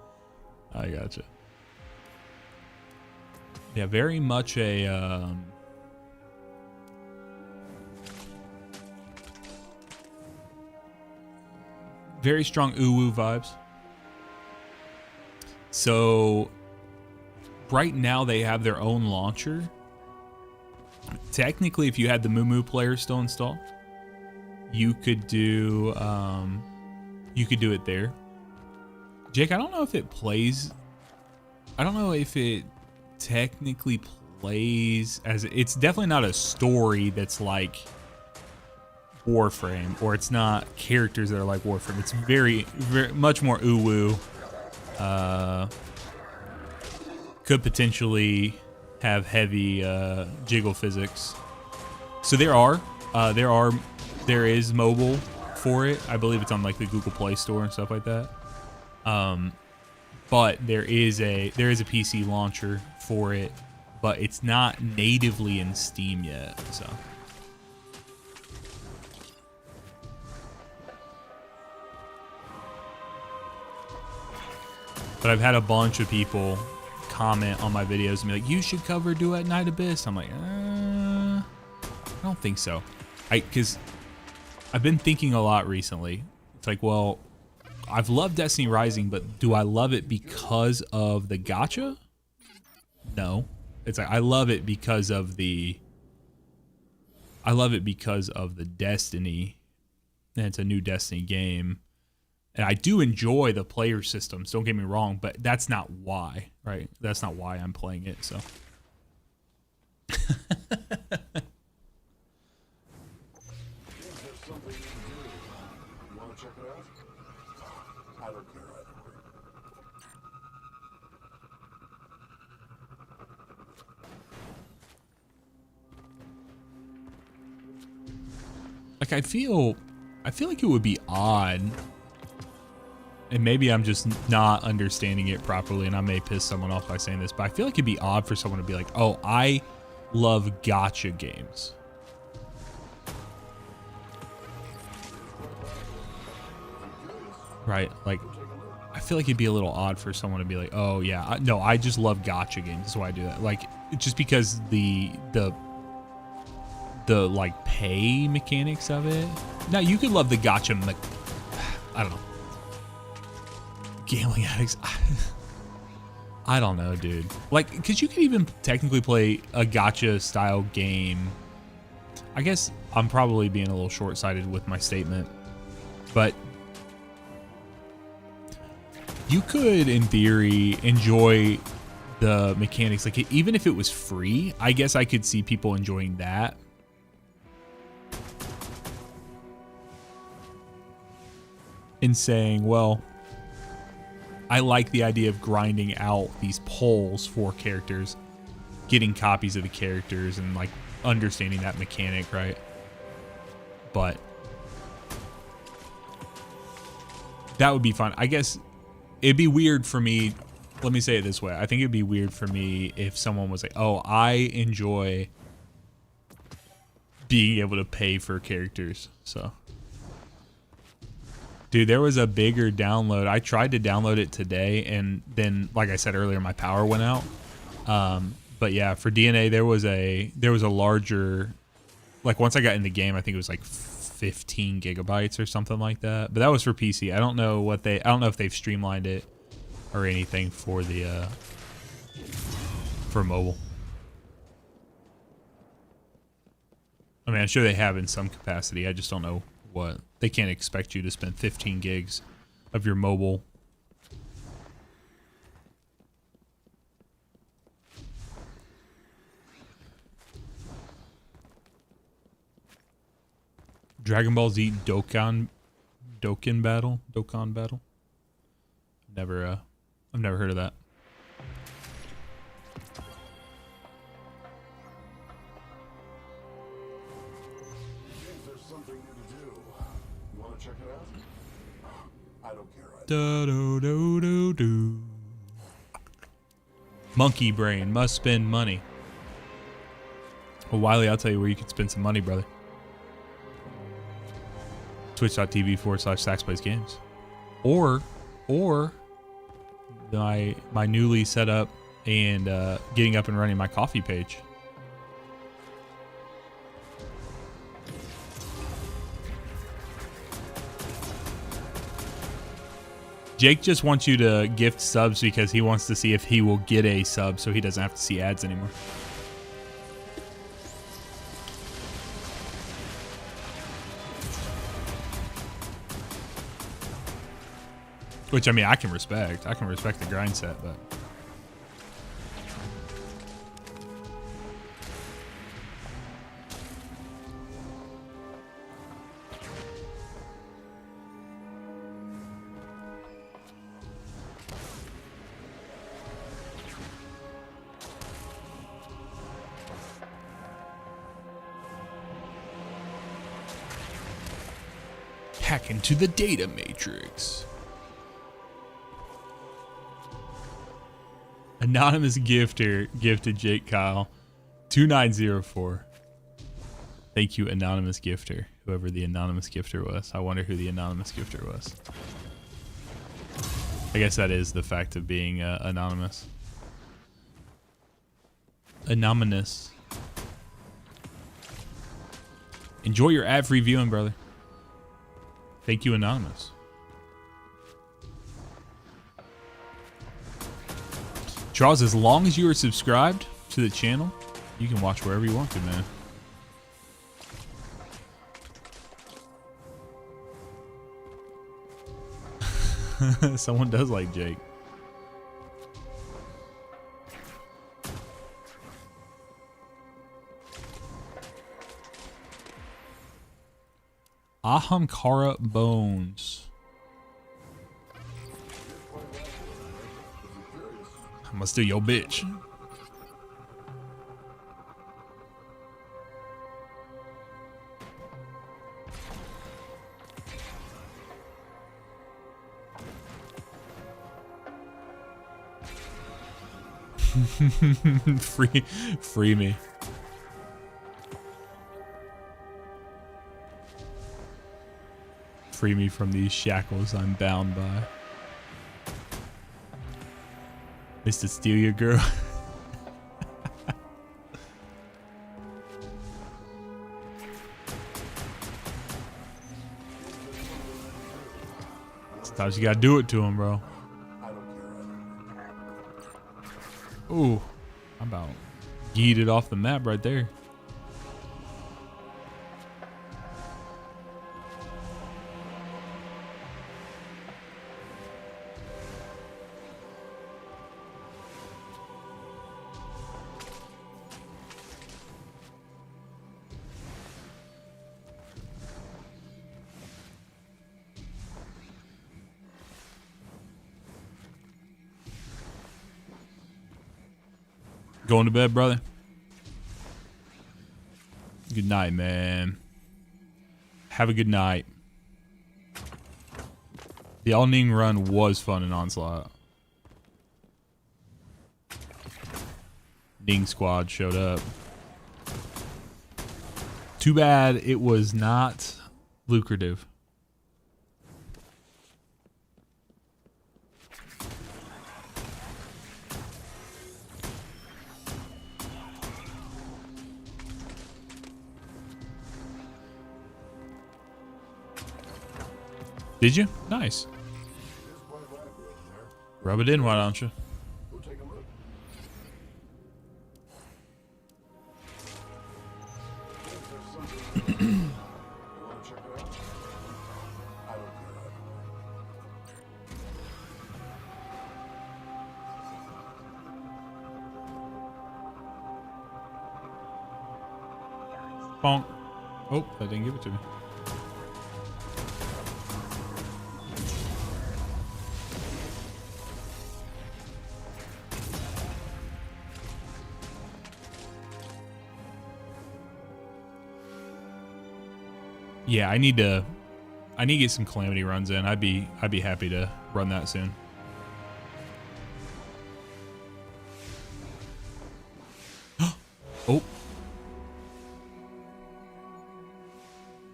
I gotcha. Yeah, very much a very strong uwu vibes. So right now they have their own launcher. Technically, if you had the Mumu player still installed, you could do it there. Jake, I don't know if it plays. I don't know if it technically plays as, it's definitely not a story that's like Warframe, or it's not characters that are like Warframe. It's very, very much more uwu. Could potentially have heavy jiggle physics. So there is mobile for it. I believe it's on like the Google Play Store and stuff like that. But there is a PC launcher for it, but it's not natively in Steam yet. So but I've had a bunch of people comment on my videos and be like, you should cover Duet Night Abyss. I'm like, I don't think so. Because I've been thinking a lot recently. It's like, well, I've loved Destiny Rising, but do I love it because of the gacha? No. It's like I love it because of the Destiny. And it's a new Destiny game. And I do enjoy the player systems, don't get me wrong, but that's not why, right? That's not why I'm playing it, so. Like I feel like it would be odd, and maybe I'm just not understanding it properly, and I may piss someone off by saying this, but I feel like it'd be odd for someone to be like, oh, I love gacha games. Right? Like, I feel like it'd be a little odd for someone to be like, oh yeah, no, I just love gacha games. That's why I do that. Like, just because the like pay mechanics of it. Now you could love the gacha I don't know. Gambling addicts. I don't know, dude. Like, because you could even technically play a gacha style game. I guess I'm probably being a little short-sighted with my statement, but you could, in theory, enjoy the mechanics. Like, even if it was free, I guess I could see people enjoying that. And saying, well, I like the idea of grinding out these polls for characters, getting copies of the characters, and like understanding that mechanic, right? But that would be fun. I guess it'd be weird for me. Let me say it this way. I think it'd be weird for me if someone was like, oh, I enjoy being able to pay for characters. So, dude, there was a bigger download. I tried to download it today, and then, like I said earlier, my power went out. But yeah, for DNA there was a larger, like once I got in the game, I think it was like 15 gigabytes or something like that. But that was for PC. I don't know if they've streamlined it or anything for the for mobile. I mean, I'm sure they have in some capacity. I just don't know what. They can't expect you to spend 15 gigs of your mobile. Dragon Ball Z Dokkan battle. I've never heard of that. There's something new to do. You want to check it out? I don't care. Do. Monkey brain must spend money. Well, Wiley, I'll tell you where you can spend some money, brother. Twitch.tv/SaxPlaysGames. Or my newly set up and getting up and running my coffee page. Jake just wants you to gift subs because he wants to see if he will get a sub so he doesn't have to see ads anymore. Which, I mean, I can respect. I can respect the grind set, but... hack into the data matrix. Anonymous gifter gifted Jake Kyle 2904. Thank you, anonymous gifter. Whoever the anonymous gifter was. I wonder who the anonymous gifter was. I guess that is the fact of being anonymous. Anonymous. Enjoy your ad-free viewing, brother. Thank you, anonymous. Charles, as long as you are subscribed to the channel, you can watch wherever you want to, man. Someone does like Jake. Ahamkara Bones. I'm gonna steal your bitch. Free me. Free me from these shackles I'm bound by. Is to steal your girl. Sometimes you gotta do it to him, bro. Ooh, I'm about yeeted off the map right there. Going to bed, brother. Good night, man. Have a good night. The All-Ning run was fun in Onslaught. Ning Squad showed up. Too bad it was not lucrative. Did you? Nice. It is quite lively over there. Rub it in, why don't you? Go take a look. Think there's something you want to check it out? I don't care either way. Bonk. Oh, that didn't give it to me. Yeah, I need to get some calamity runs in. I'd be happy to run that soon. Oh.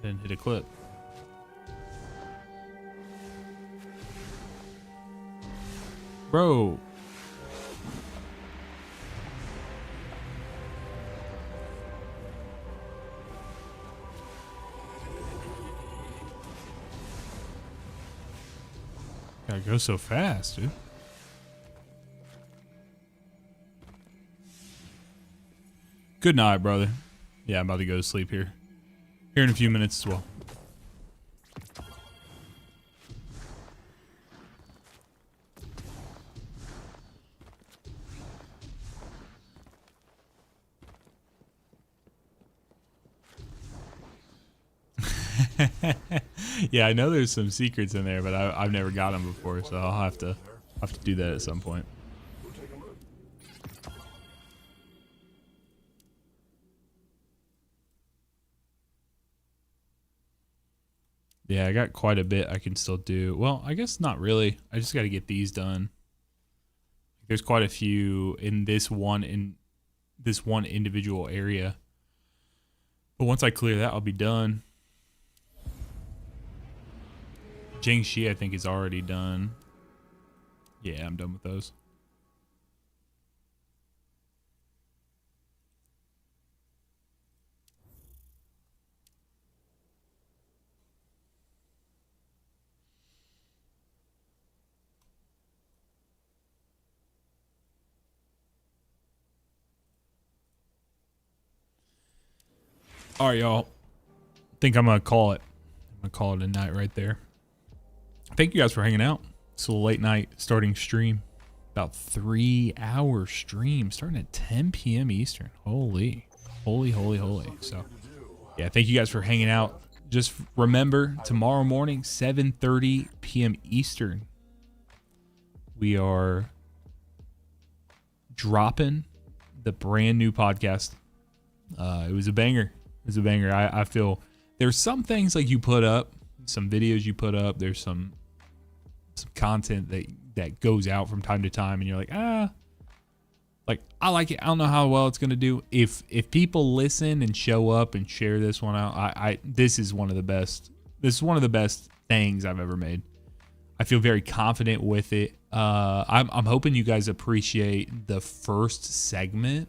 Didn't hit a clip. Bro. Gotta go so fast, dude. Good night, brother. Yeah, I'm about to go to sleep here. Here in a few minutes as well. Yeah, I know there's some secrets in there, but I've never got them before, so I'll have to do that at some point. Go take a look. Yeah, I got quite a bit I can still do. Well, I guess not really. I just got to get these done. There's quite a few in this one individual area. But once I clear that, I'll be done. Jingxi, I think, is already done. Yeah, I'm done with those. All right, y'all. I think I'm going to call it. I'm going to call it a night right there. Thank you guys for hanging out. It's a late night starting stream. About 3 hour stream starting at 10 p.m. Eastern. Holy. So, yeah, thank you guys for hanging out. Just remember, tomorrow morning, 7:30 p.m. Eastern, we are dropping the brand new podcast. It was a banger. I feel there's some things like you put up, some videos you put up, there's some content that goes out from time to time, and you're like, like, I like it. I don't know how well it's gonna do. If people listen and show up and share this one out, this is one of the best. This is one of the best things I've ever made. I feel very confident with it. I'm hoping you guys appreciate the first segment.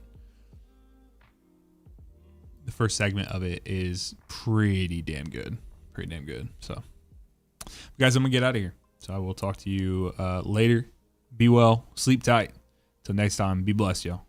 The first segment of it is pretty damn good. So, guys, I'm gonna get out of here. So I will talk to you later. Be well. Sleep tight. Till next time, be blessed, y'all.